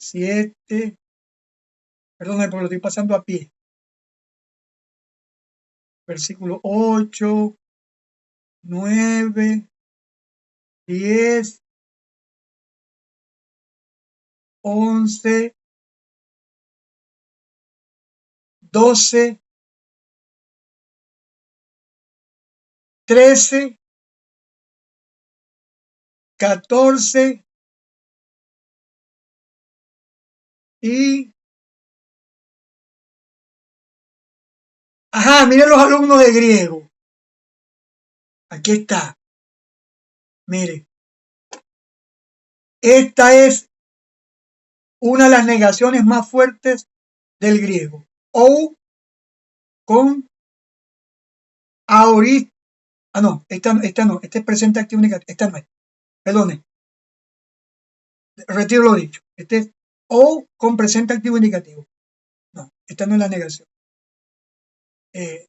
7, perdón, porque lo estoy pasando a pie. Versículo 8, 9, 10, 11, 12, 13, 14 y... Ajá, miren los alumnos de griego. Aquí está. Mire. Esta es una de las negaciones más fuertes del griego. Ou con ahorita. Ah, no, esta no. Este es presente activo negativo. Esta no es. Perdone. Retiro lo dicho. Este es o con presente activo indicativo. No, esta no es la negación.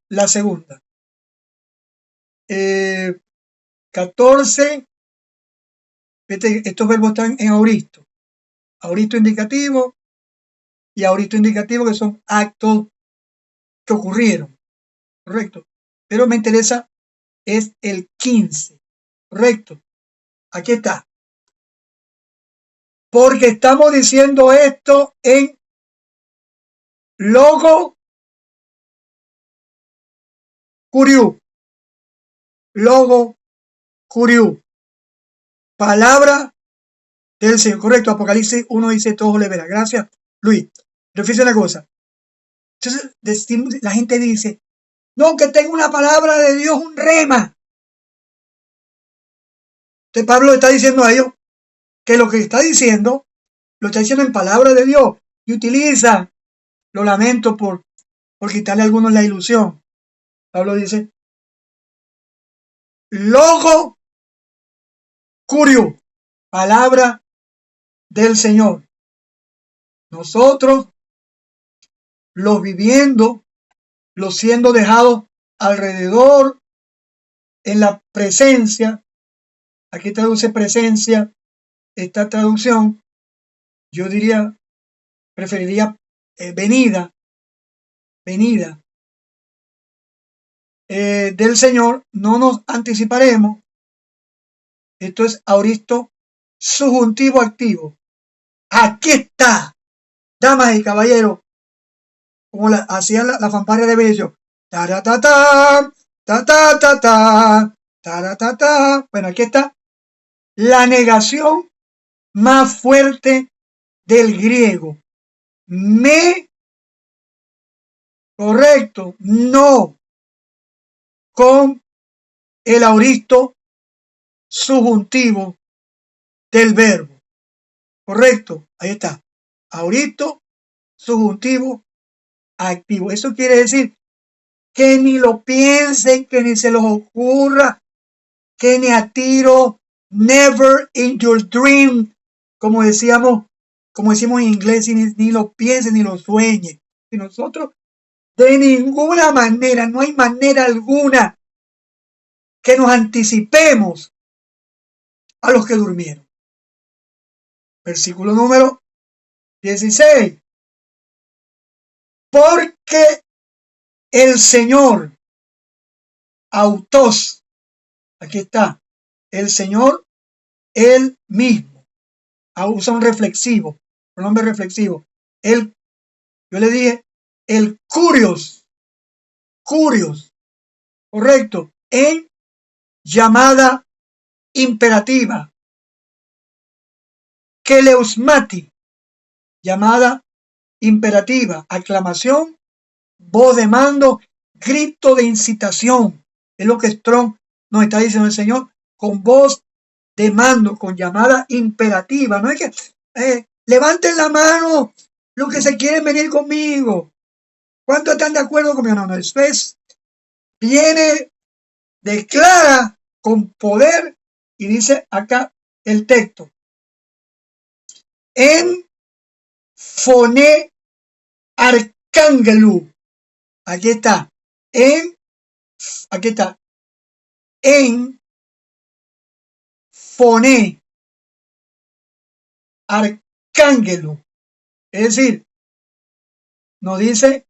La segunda. 14. Estos verbos están en auristo. Auristo indicativo y auristo indicativo, que son actos que ocurrieron. Correcto. Pero me interesa es el 15. Correcto. Aquí está. Porque estamos diciendo esto en logo curiú. Logo curiú. Palabra del Señor. Correcto. Apocalipsis 1 dice todo le verá. Gracias, Luis. Pero fíjense una cosa. Entonces, la gente dice, no, que tengo una palabra de Dios, un rema. Entonces Pablo está diciendo a ellos que lo que está diciendo, lo está diciendo en palabra de Dios. Y utiliza, lo lamento por quitarle a algunos la ilusión. Pablo dice, logo curiú, palabra del Señor. Nosotros, los viviendo, los siendo dejados alrededor, en la presencia, aquí traduce presencia, esta traducción, yo diría, preferiría venida del Señor, no nos anticiparemos. Esto es auristo subjuntivo activo. Aquí está, damas y caballeros, como hacían la fanfarria de Bello. Taratata, tatatata, taratata. Bueno, aquí está la negación más fuerte del griego. Me Correcto, no, con el auristo subjuntivo del verbo. Correcto, ahí está. Auristo subjuntivo activo. Eso quiere decir que ni lo piensen, que ni se les ocurra, que ni a tiro, never in your dream, como decíamos, como decimos en inglés, ni lo piensen ni lo sueñen. Y nosotros, de ninguna manera, no hay manera alguna que nos anticipemos a los que durmieron. Versículo número 16. Porque el Señor, autos, aquí está, el Señor, él mismo, usa un reflexivo, pronombre reflexivo. Él, yo le dije, el curios, correcto, en llamada imperativa. Keleusmati, llamada imperativa, aclamación, voz de mando, grito de incitación. Es lo que Strong nos está diciendo el Señor, con voz de mando, con llamada imperativa. No es que levanten la mano los que se quieren venir conmigo. ¿Cuántos están de acuerdo conmigo? No, eso es, viene, declara con poder y dice acá el texto. En Fone Arcángelu. Aquí está. Aquí está. En Fone Arcángelu. Es decir, nos dice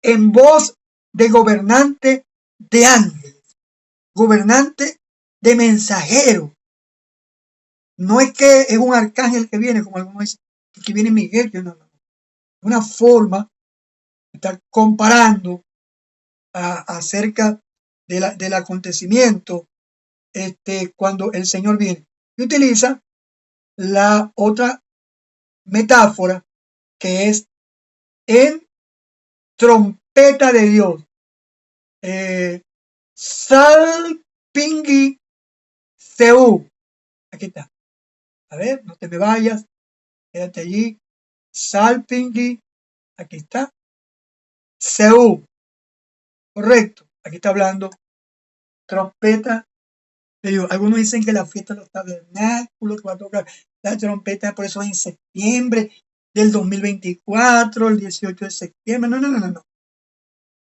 en voz de gobernante de ángeles, gobernante de mensajero. No es que es un arcángel que viene, como algunos dicen, que viene Miguel, que no. Una forma de estar comparando acerca del acontecimiento cuando el Señor viene. Y utiliza la otra metáfora que es en trompeta de Dios. Salpingi Seu. Aquí está. A ver, no te me vayas. Quédate allí. Salpingi. Aquí está. Seu. Correcto. Aquí está hablando trompeta de Dios. Algunos dicen que la fiesta de los tabernáculos, que va a tocar la trompeta, por eso es en septiembre del 2024, el 18 de septiembre. No.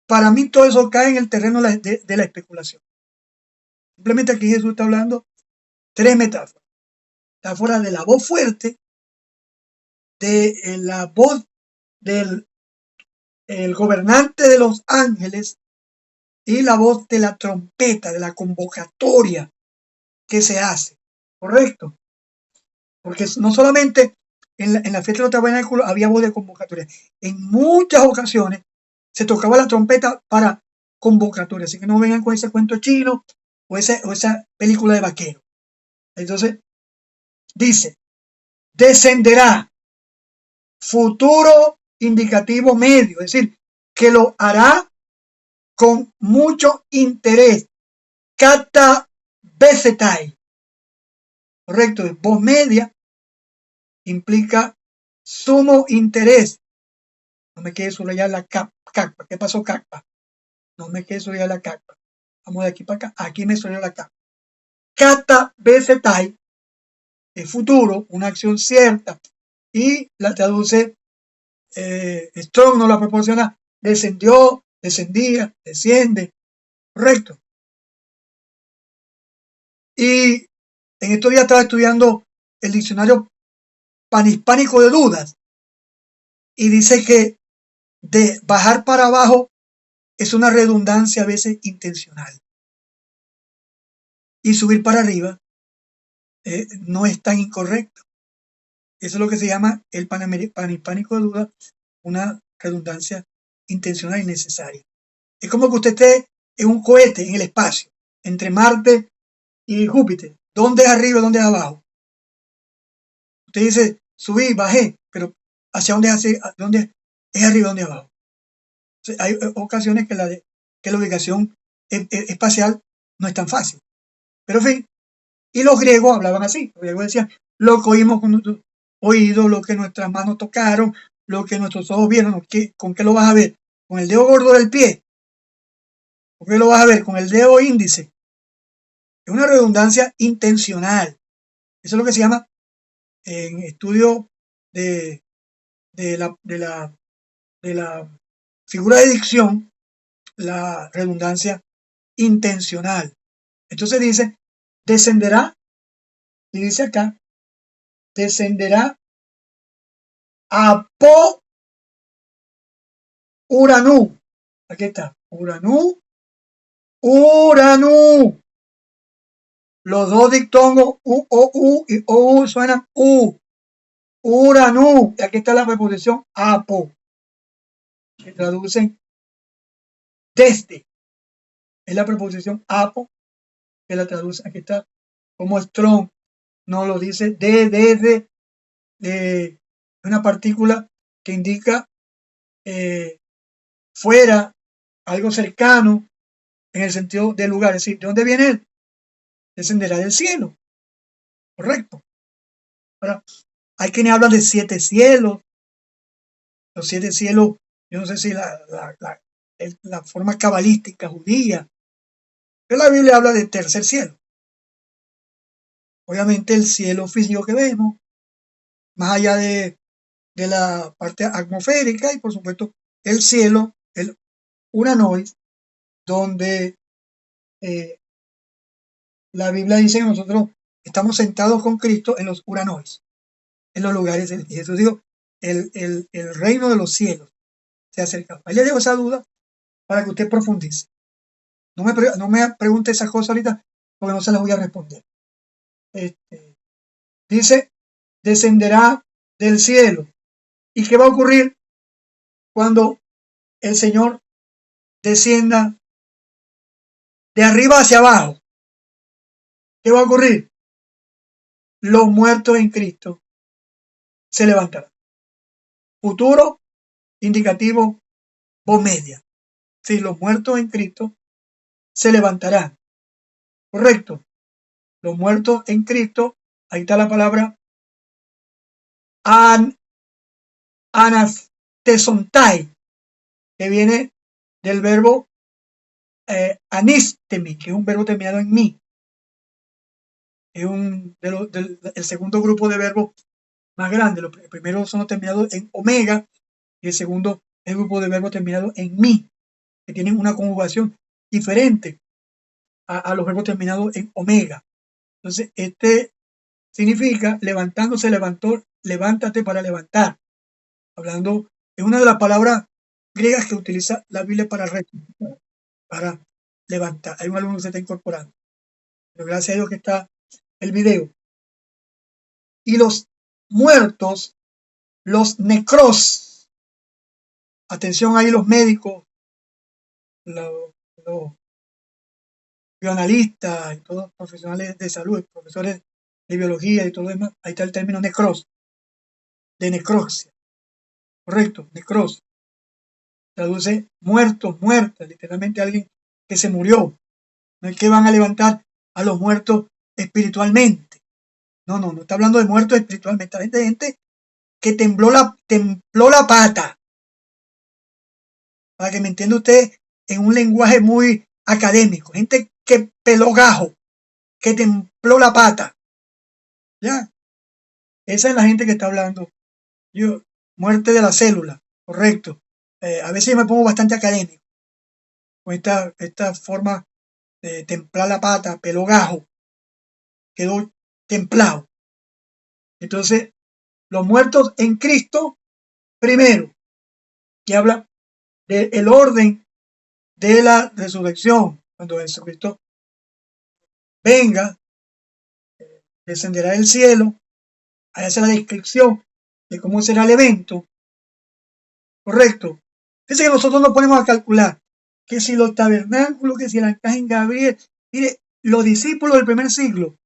Para mí todo eso cae en el terreno de la especulación. Simplemente aquí Jesús está hablando tres metáforas. Metáfora de la voz fuerte, de la voz del gobernante de los ángeles y la voz de la trompeta, de la convocatoria que se hace. ¿Correcto? Porque no solamente en la fiesta de los tabernáculos había voz de convocatoria. En muchas ocasiones se tocaba la trompeta para convocatoria. Así que no vengan con ese cuento chino o esa película de vaquero. Entonces, dice, descenderá, futuro indicativo medio, es decir, que lo hará con mucho interés. Kata besetai. Correcto, es voz media, implica sumo interés. No me quede subrayar la capa. ¿Qué pasó, capa? No me quede subrayar la capa. Vamos de aquí para acá. Aquí me subrayó la capa. Kata besetai es futuro, una acción cierta. Y la traduce Strong, no la proporciona. Descendió, descendía, desciende. Correcto. Y en estos días estaba estudiando el diccionario panhispánico de dudas y dice que de bajar para abajo es una redundancia a veces intencional y subir para arriba no es tan incorrecto. Eso es lo que se llama el panhispánico de dudas, una redundancia intencional y necesaria. Es como que usted esté en un cohete en el espacio entre Marte y Júpiter. ¿Dónde es arriba y dónde es abajo? Usted dice subí, bajé, pero ¿hacia dónde es arriba y dónde es abajo? Hay ocasiones que la ubicación espacial no es tan fácil. Pero en fin, y los griegos hablaban así. Los griegos decían, lo que oímos con nuestros oídos, lo que nuestras manos tocaron, lo que nuestros ojos vieron. ¿Con qué lo vas a ver? ¿Con el dedo gordo del pie? ¿Con qué lo vas a ver? ¿Con el dedo índice? Es una redundancia intencional. Eso es lo que se llama en estudio de la figura de dicción, la redundancia intencional. Entonces dice, descenderá, y dice acá, descenderá Apo Uranú. Aquí está, Uranú, Uranú. Los dos dictongos U, O, U y O, U suenan U. Uranú. Y aquí está la preposición Apo, que traducen desde. Es la preposición Apo, que la traduce. Aquí está, como Strong no lo dice, desde, una partícula que indica fuera, algo cercano, en el sentido de lugar. Es decir, ¿de dónde viene él? Descenderá del cielo. Correcto. Ahora, hay quienes hablan de 7 cielos. Los 7 cielos, yo no sé si la forma cabalística judía, pero la Biblia habla de tercer cielo. Obviamente el cielo físico que vemos, más allá de la parte atmosférica, y por supuesto el cielo, el uranois, donde la Biblia dice que nosotros estamos sentados con Cristo en los uranois, en los lugares celestiales. Jesús dijo, el reino de los cielos se ha acercado. Ahí le dejo esa duda para que usted profundice. No me pregunte esas cosas ahorita porque no se las voy a responder. Dice, descenderá del cielo. ¿Y qué va a ocurrir cuando el Señor descienda de arriba hacia abajo? ¿Qué va a ocurrir? Los muertos en Cristo se levantarán. Futuro, indicativo, voz media. Si los muertos en Cristo se levantarán. Correcto. Los muertos en Cristo, ahí está la palabra anastesontai, que viene del verbo anistemi, que es un verbo terminado en mi. Es el segundo grupo de verbos más grande. Los primeros son los terminados en omega y el segundo es el grupo de verbos terminados en mi, que tienen una conjugación diferente a los verbos terminados en omega. Entonces, significa levantándose, levantó, levántate para levantar. Hablando, es una de las palabras griegas que utiliza la Biblia para levantar. Hay un alumno que se está incorporando. Pero gracias a Dios que está el video. Y los muertos, los necros. Atención ahí los médicos, los bioanalistas y todos los profesionales de salud, profesores de biología y todo lo demás. Ahí está el término necros, de necropsia. Correcto, necros. Traduce muertos, muertas, literalmente alguien que se murió. No es que van a levantar a los muertos espiritualmente. No está hablando de muertos espiritualmente. Está de gente que templó la pata. Para que me entienda usted en un lenguaje muy académico. Gente que peló gajo, que templó la pata. ¿Ya? Esa es la gente que está hablando. Muerte de la célula, correcto. A veces yo me pongo bastante académico con esta forma de templar la pata, peló gajo, quedó templado. Entonces, los muertos en Cristo, primero, que habla del orden de la resurrección. Cuando Jesucristo venga, descenderá del cielo, ahí hace la descripción de cómo será el evento. Correcto. Fíjense que nosotros nos ponemos a calcular que si los tabernáculos, que si el arcángel Gabriel, mire, los discípulos del primer siglo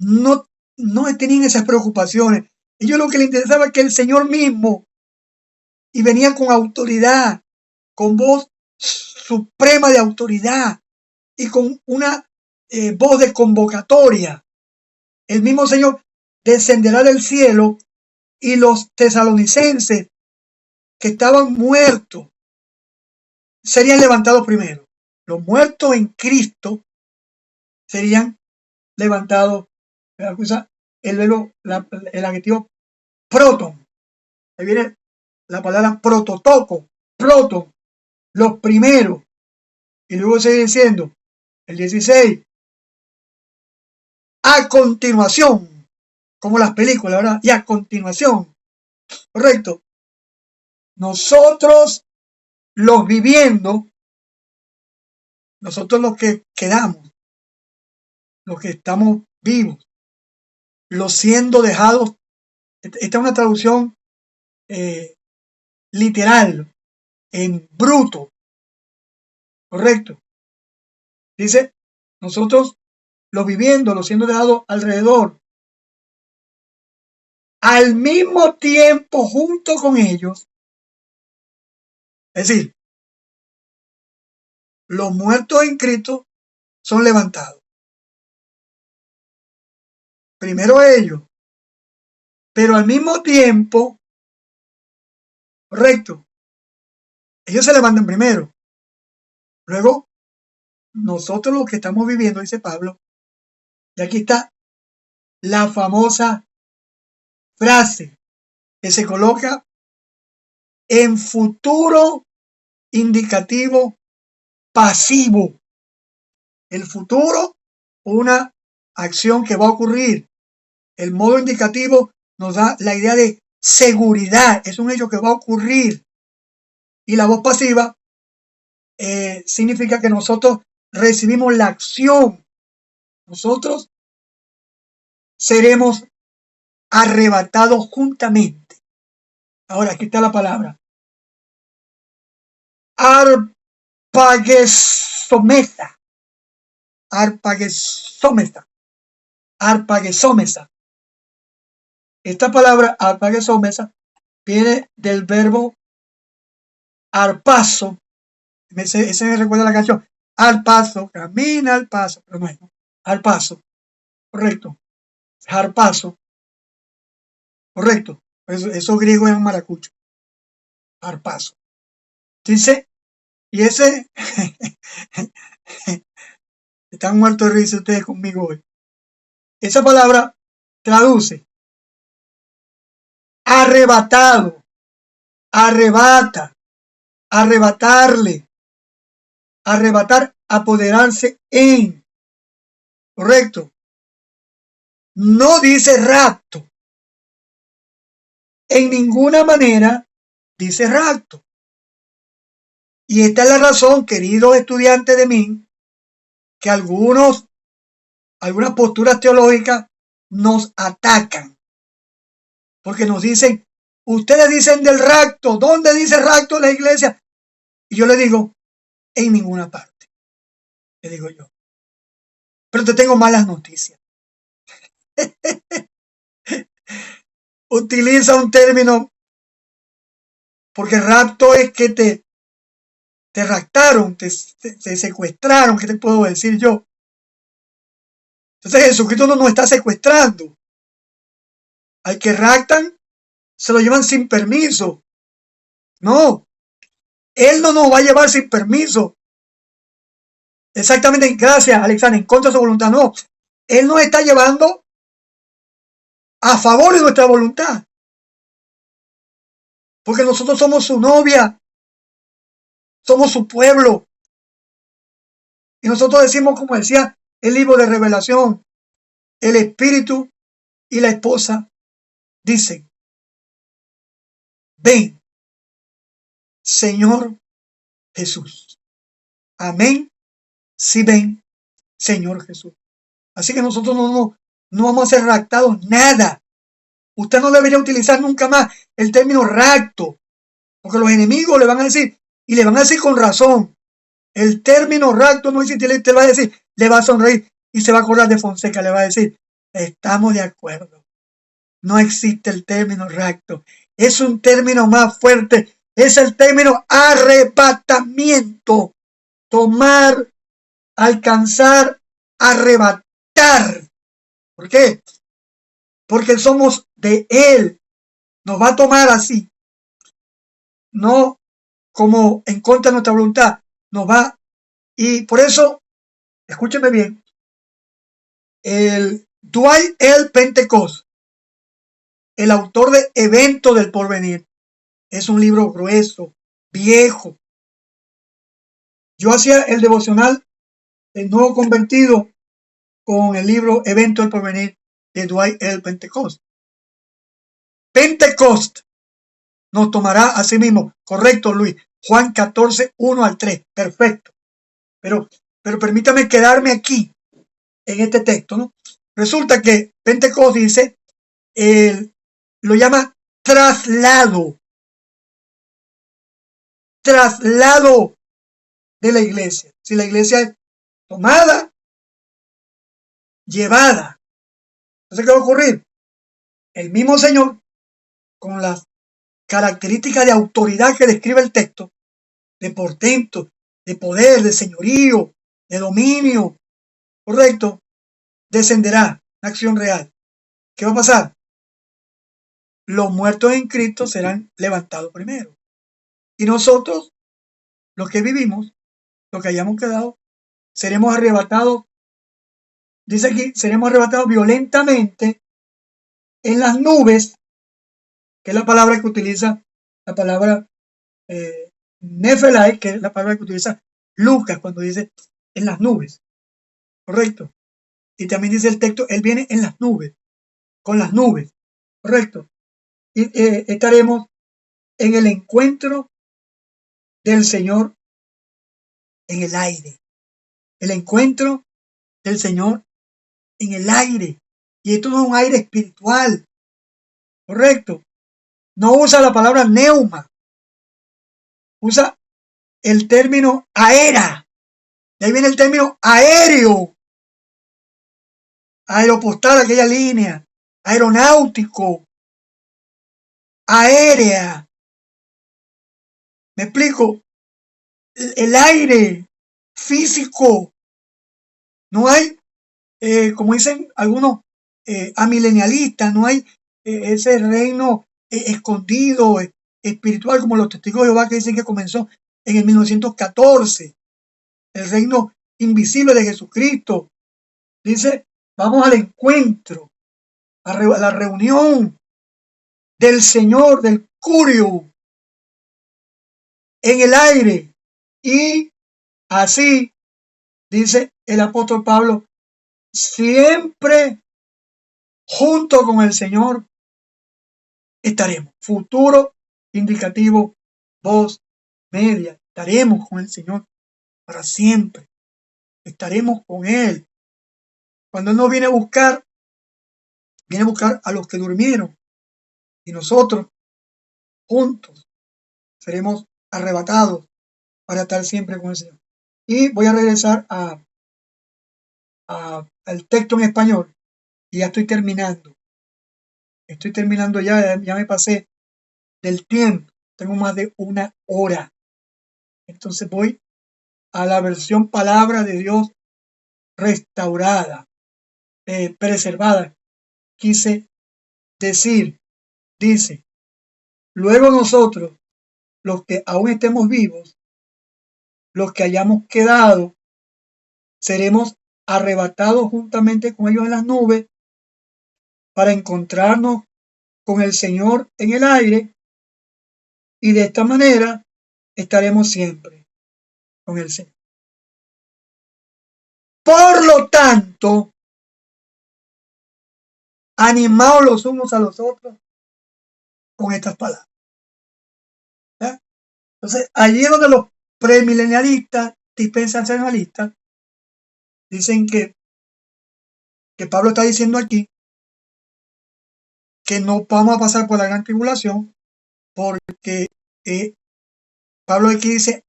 no tenían esas preocupaciones. Ellos lo que les interesaba es que el Señor mismo y venía con autoridad, con voz suprema de autoridad y con una voz de convocatoria. El mismo Señor descenderá del cielo y los tesalonicenses que estaban muertos serían levantados primero. Los muertos en Cristo serían levantados. El adjetivo proton. Ahí viene la palabra prototoco, proton, los primeros. Y luego sigue diciendo, el 16, a continuación, como las películas, ¿verdad? Y a continuación, correcto. Nosotros los viviendo, nosotros los que quedamos, los que estamos vivos, los siendo dejados. Esta es una traducción literal, en bruto, correcto. Dice, nosotros los viviendo, los siendo dejados alrededor, al mismo tiempo junto con ellos, es decir, los muertos en Cristo son levantados. Primero ellos, pero al mismo tiempo, correcto, ellos se levantan primero. Luego, nosotros los que estamos viviendo, dice Pablo, y aquí está la famosa frase que se coloca en futuro indicativo pasivo. El futuro, una acción que va a ocurrir. El modo indicativo nos da la idea de seguridad, es un hecho que va a ocurrir. Y la voz pasiva significa que nosotros recibimos la acción. Nosotros seremos arrebatados juntamente. Ahora, aquí está la palabra. Arpagesomesa. Arpagesomesa. Arpagesomesa. Esta palabra, arpagesomesa, viene del verbo arpazo. Ese me recuerda a la canción. Al paso, camina al paso. Pero no es, ¿no? Al paso. Correcto. Arpazo. Correcto. Eso griego es un maracucho. Arpazo. Dice, y ese, están muertos de risa ustedes conmigo hoy. Esa palabra traduce arrebatado, arrebata, arrebatarle, arrebatar, apoderarse en. Correcto. No dice rapto. En ninguna manera dice rapto. Y esta es la razón, queridos estudiantes de mí, que algunas posturas teológicas nos atacan. Porque nos dicen, ustedes dicen del rapto, ¿dónde dice rapto en la iglesia? Y yo le digo, en ninguna parte. Le digo yo. Pero te tengo malas noticias. Utiliza un término, porque rapto es que te raptaron, te secuestraron, ¿qué te puedo decir yo? Entonces Jesucristo no nos está secuestrando. Al que raptan, se lo llevan sin permiso. No, Él no nos va a llevar sin permiso. Exactamente, gracias Alexander, en contra de su voluntad. No, Él nos está llevando a favor de nuestra voluntad. Porque nosotros somos su novia. Somos su pueblo. Y nosotros decimos, como decía el libro de Revelación, el espíritu y la esposa dicen, ven, Señor Jesús. Amén. Sí, ven, Señor Jesús. Así que nosotros no vamos a ser raptados nada. Usted no debería utilizar nunca más el término rapto, porque los enemigos le van a decir, y le van a decir con razón, el término rapto no existe. Te va a decir, le va a sonreír y se va a acordar de Fonseca, le va a decir, estamos de acuerdo. No existe el término rapto. Es un término más fuerte es el término arrebatamiento. Tomar, alcanzar, arrebatar. ¿Por qué? Porque somos de Él. Nos va a tomar así. No como en contra de nuestra voluntad. Nos va. Y por eso, escúcheme bien, el Dwight L. Pentecost, el autor de Evento del Porvenir, es un libro grueso, viejo. Yo hacía el devocional El Nuevo Convertido con el libro Evento del Porvenir de Dwight L. Pentecost. Pentecost nos tomará a sí mismo. Correcto, Luis. Juan 14, 1 al 3. Perfecto. Pero permítame quedarme aquí en este texto, ¿no? Resulta que Pentecost dice, lo llama traslado de la iglesia. Si la iglesia es tomada, llevada. Entonces, ¿qué va a ocurrir? El mismo Señor, con las características de autoridad que describe el texto, de portento, de poder, de señorío, de dominio, correcto, descenderá, una acción real. ¿Qué va a pasar? Los muertos en Cristo serán levantados primero. Y nosotros, los que vivimos, los que hayamos quedado, seremos arrebatados, dice aquí, seremos arrebatados violentamente en las nubes, que es la palabra que utiliza, la palabra Nefelai, que es la palabra que utiliza Lucas cuando dice en las nubes, correcto. Y también dice el texto, Él viene en las nubes, con las nubes, correcto. Y estaremos en el encuentro del Señor en el aire. El encuentro del Señor en el aire. Y esto no es un aire espiritual, correcto. No usa la palabra neuma, usa el término aera. De ahí viene el término aéreo, aeropostal, aquella línea, aeronáutico, aérea. ¿Me explico? El aire físico. No hay, como dicen algunos amilenialistas, no hay ese reino escondido, espiritual, como los testigos de Jehová que dicen que comenzó en el 1914. El reino invisible de Jesucristo. Dice, vamos al encuentro, a la reunión del Señor, del Curio, en el aire. Y así, dice el apóstol Pablo, siempre junto con el Señor estaremos. Futuro indicativo, voz media. Estaremos con el Señor para siempre. Estaremos con Él. Cuando Él nos viene a buscar a los que durmieron. Y nosotros, juntos, seremos arrebatados para estar siempre con el Señor. Y voy a regresar al texto en español. Y ya estoy terminando. Estoy terminando ya me pasé del tiempo. Tengo más de 1 hora. Entonces voy a la versión palabra de Dios restaurada, preservada. Quise decir, dice, luego nosotros, los que aún estemos vivos, los que hayamos quedado, seremos arrebatados juntamente con ellos en las nubes para encontrarnos con el Señor en el aire, y de esta manera estaremos siempre con el Señor. Por lo tanto, animaos los unos a los otros con estas palabras. ¿Ya? Entonces, allí es donde los premilenialistas, dispensacionalistas, dicen que Pablo está diciendo aquí que no vamos a pasar por la gran tribulación, porque Pablo aquí dice,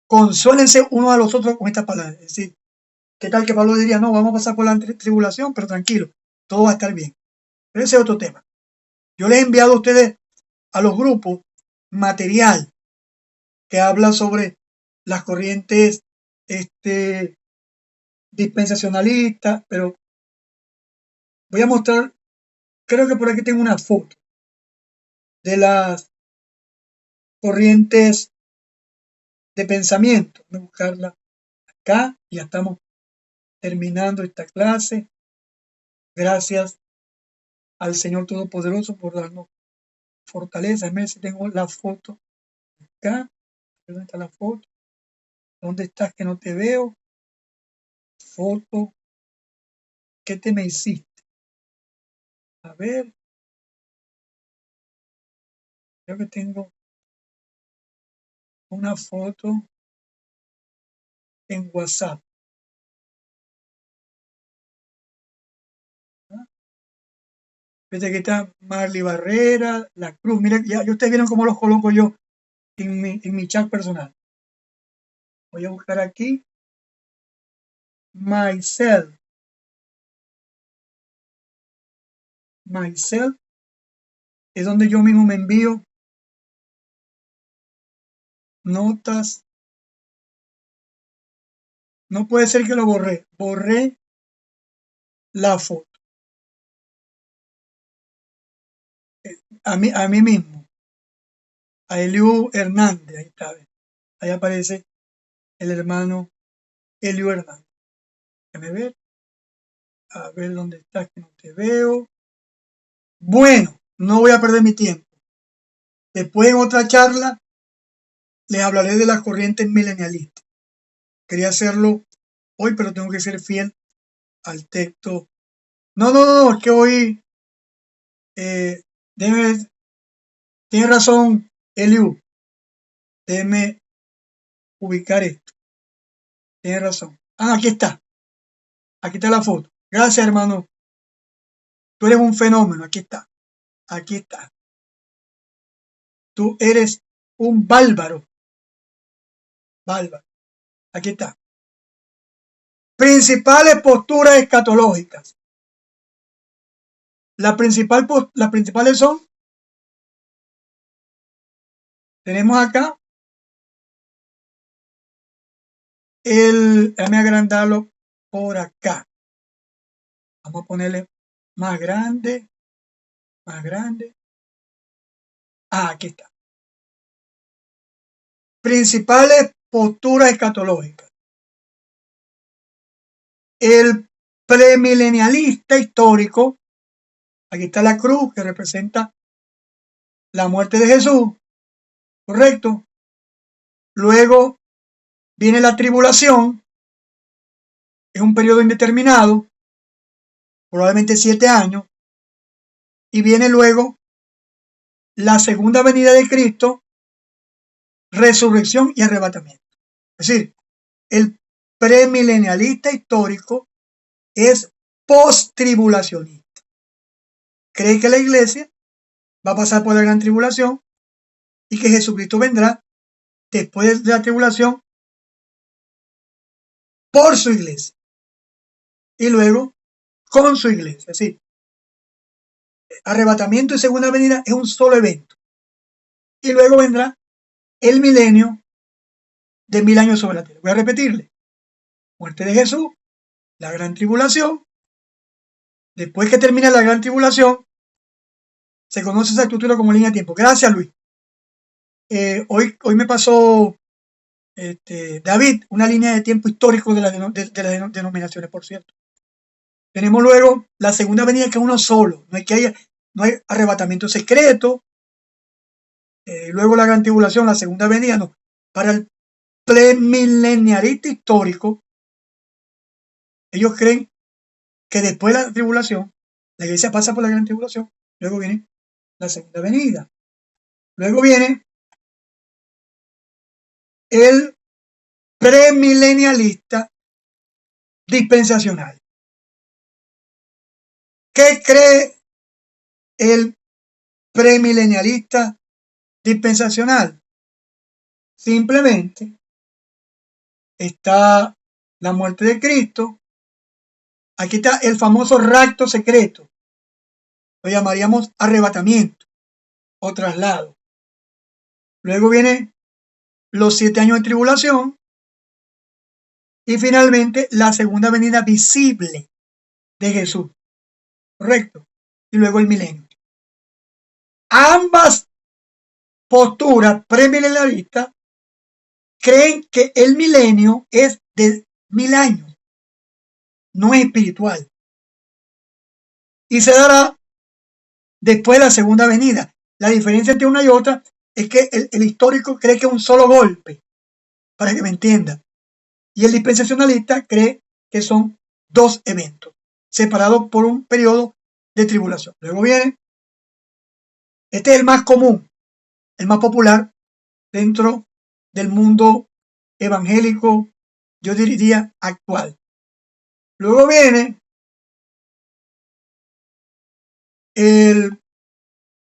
consuélense unos a los otros con estas palabras. Es decir, ¿qué tal que Pablo diría, no, vamos a pasar por la tribulación, pero tranquilo, todo va a estar bien? Pero ese es otro tema. Yo les he enviado a ustedes a los grupos material que habla sobre las corrientes dispensacionalistas, pero voy a mostrar, creo que por aquí tengo una foto de las corrientes de pensamiento. Voy a buscarla acá y ya estamos terminando esta clase. Gracias al Señor Todopoderoso por darnos fortaleza. A ver si tengo la foto acá. ¿Dónde está la foto? ¿Dónde estás que no te veo? Foto. ¿Qué te me hiciste? A ver. Creo que tengo una foto en WhatsApp. Desde que está Marley Barrera, La Cruz. Mira, ya ustedes vieron cómo los coloco yo en mi chat personal. Voy a buscar aquí. Myself. Myself es donde yo mismo me envío notas. No puede ser que lo borré. Borré la foto. A mí mismo. A Eliu Hernández. Ahí está. Ahí aparece el hermano Eliu Hernández. Déjame ver. A ver dónde estás que no te veo. Bueno, no voy a perder mi tiempo. Después en otra charla les hablaré de las corrientes milenialistas. Quería hacerlo hoy, pero tengo que ser fiel al texto. No, es que hoy tiene razón Eliu. Déjeme ubicar esto. Tiene razón. Aquí está. Aquí está la foto. Gracias, hermano. Tú eres un fenómeno. Aquí está. Aquí está. Tú eres un bárbaro. Bárbaro. Aquí está. Principales posturas escatológicas. Las principales son, tenemos acá déjame agrandarlo por acá. Vamos a ponerle más grande, más grande. Aquí está. Principales posturas escatológicas. El premilenialista histórico, aquí está la cruz que representa la muerte de Jesús, ¿correcto? Luego viene la tribulación, es un periodo indeterminado, probablemente 7 años, y viene luego la segunda venida de Cristo, resurrección y arrebatamiento. Es decir, el premilenialista histórico es post-tribulacionista. Cree que la iglesia va a pasar por la gran tribulación y que Jesucristo vendrá después de la tribulación por su iglesia y luego con su iglesia. Es decir, arrebatamiento y segunda venida es un solo evento. Y luego vendrá el milenio de 1000 años sobre la tierra. Voy a repetirle. Muerte de Jesús, la gran tribulación. Después que termina la gran tribulación, se conoce esa estructura como línea de tiempo. Gracias, Luis. Hoy me pasó David una línea de tiempo histórico de las denominaciones, por cierto. Tenemos luego la segunda venida, que es uno solo. No hay arrebatamiento secreto. Luego la gran tribulación, la segunda venida, no. Para el premilenialista histórico, ellos creen que después de la tribulación, la iglesia pasa por la gran tribulación, luego viene la segunda venida. Luego viene el premilenialista dispensacional. ¿Qué cree el premilenialista dispensacional? Simplemente está la muerte de Cristo. Aquí está el famoso rapto secreto. Lo llamaríamos arrebatamiento o traslado. Luego viene los 7 años de tribulación y finalmente la segunda venida visible de Jesús, correcto, y luego el milenio. Ambas posturas premilenialistas creen que el milenio es de 1000 años, no es espiritual, y se dará después de la segunda venida. La diferencia entre una y otra es que el histórico cree que es un solo golpe, para que me entienda, y el dispensacionalista cree que son 2 eventos, separados por un periodo de tribulación. Luego viene, este es el más común, el más popular dentro del mundo evangélico, yo diría actual. Luego viene el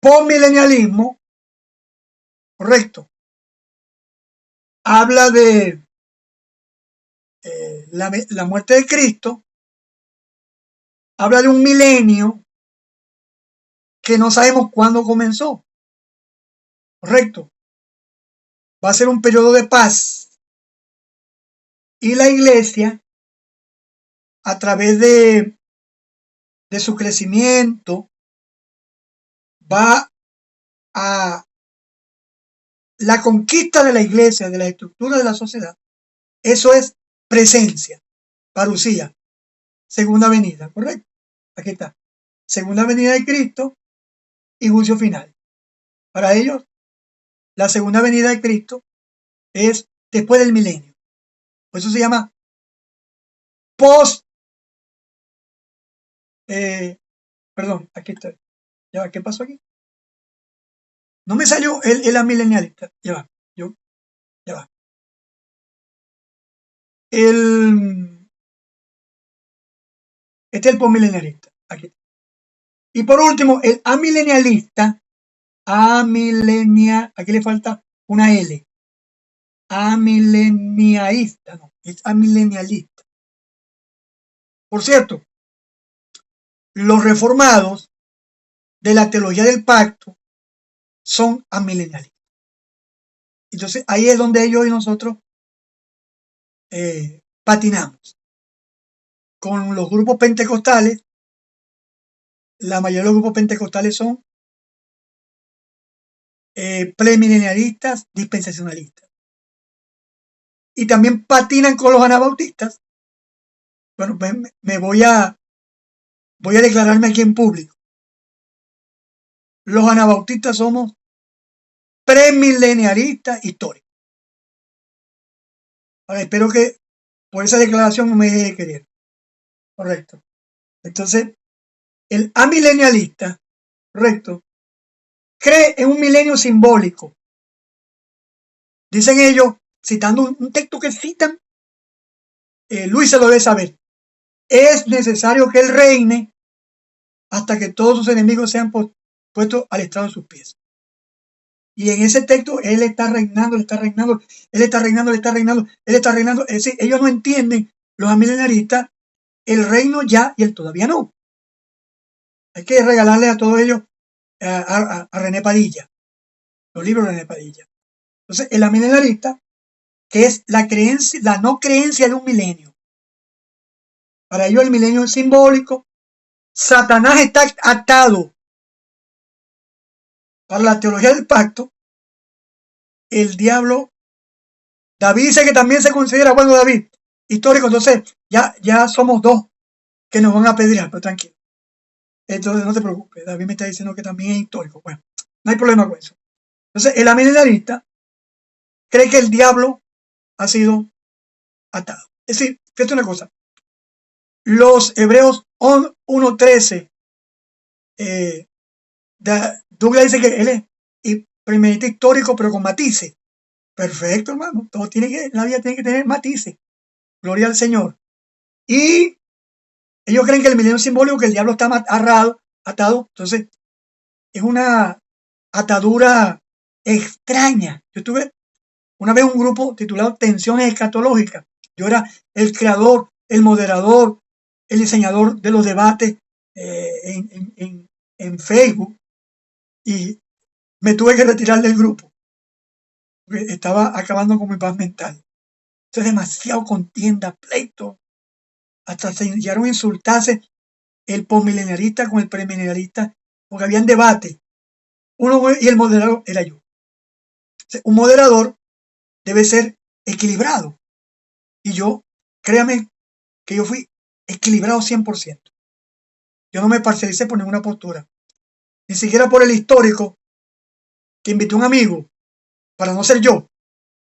postmilenialismo, correcto. Habla de la muerte de Cristo, habla de un milenio que no sabemos cuándo comenzó, correcto. Va a ser un periodo de paz y la iglesia, a través de su crecimiento, va a la conquista de la iglesia, de la estructura de la sociedad. Eso es presencia, parucía, segunda venida, correcto. Aquí está, segunda venida de Cristo y juicio final. Para ellos, la segunda venida de Cristo es después del milenio. Por eso se llama post, perdón, aquí está. Ya va, ¿qué pasó aquí? No me salió el amilenialista. Ya va, ya va. Este es el postmilenialista. Aquí. Y por último, el amilenialista. Aquí le falta una L. Amilenialista, no, es amilenialista. Por cierto, los reformados de la teología del pacto son amilenialistas. Entonces ahí es donde ellos y nosotros patinamos. Con los grupos pentecostales, la mayoría de los grupos pentecostales son premilenialistas, dispensacionalistas. Y también patinan con los anabautistas. Bueno, me voy a declararme aquí en público. Los anabautistas somos premilenialistas históricos. Ahora, espero que por esa declaración no me deje de querer. Correcto. Entonces, el amilenialista, correcto, cree en un milenio simbólico. Dicen ellos, citando un texto que citan, Luis se lo debe saber. Es necesario que él reine hasta que todos sus enemigos sean puestos al estrado de sus pies. Y en ese texto, él está reinando, él está reinando, él está reinando, él está reinando, él está reinando. Es decir, ellos no entienden, los amilenialistas, el reino ya y el todavía no. Hay que regalarle a todos ellos a René Padilla, los libros de René Padilla. Entonces, el amilenialista, que es la creencia, la no creencia de un milenio. Para ellos el milenio es simbólico. Satanás está atado. Para la teología del pacto, el diablo, David dice que también se considera, bueno, David, histórico, entonces ya somos dos que nos van a pedir, pero tranquilo. Entonces no te preocupes, David me está diciendo que también es histórico. Bueno, no hay problema con eso. Entonces, el amilenialista cree que el diablo ha sido atado. Es decir, fíjate una cosa. Los Hebreos 1:13, Douglas dice que él es primerista histórico, pero con matices. Perfecto, hermano. La vida tiene que tener matices. Gloria al Señor. Y ellos creen que el milenio es simbólico, que el diablo está atado. Entonces, es una atadura extraña. Yo tuve una vez un grupo titulado Tensiones Escatológicas. Yo era el creador, el moderador, el diseñador de los debates en Facebook, y me tuve que retirar del grupo porque estaba acabando con mi paz mental. Entonces, demasiado contienda, pleito, hasta se llegaron a insultarse el postmilenialista con el premilenialista, porque habían debate. Y el moderador era yo. Un moderador debe ser equilibrado. Y yo, créame que yo fui equilibrado 100%. Yo no me parcialicé por ninguna postura. Ni siquiera por el histórico que invitó un amigo para no ser yo.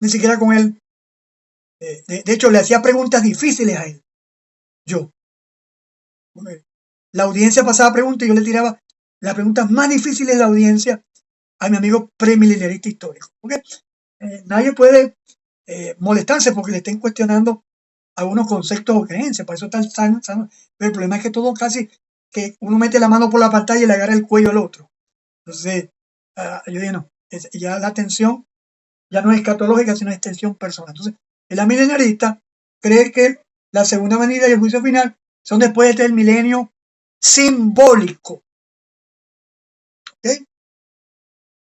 Ni siquiera con él. De hecho, le hacía preguntas difíciles a él. Yo. La audiencia pasaba preguntas y yo le tiraba las preguntas más difíciles de la audiencia a mi amigo premilenialista histórico. Porque nadie puede molestarse porque le estén cuestionando algunos conceptos o creencias. Para eso está el sano. Pero el problema es que todo casi que uno mete la mano por la pantalla y le agarra el cuello al otro. Entonces, yo dije, no, ya la tensión ya no es escatológica, sino es tensión personal. Entonces, el amilenialista cree que la segunda venida y el juicio final son después del milenio simbólico.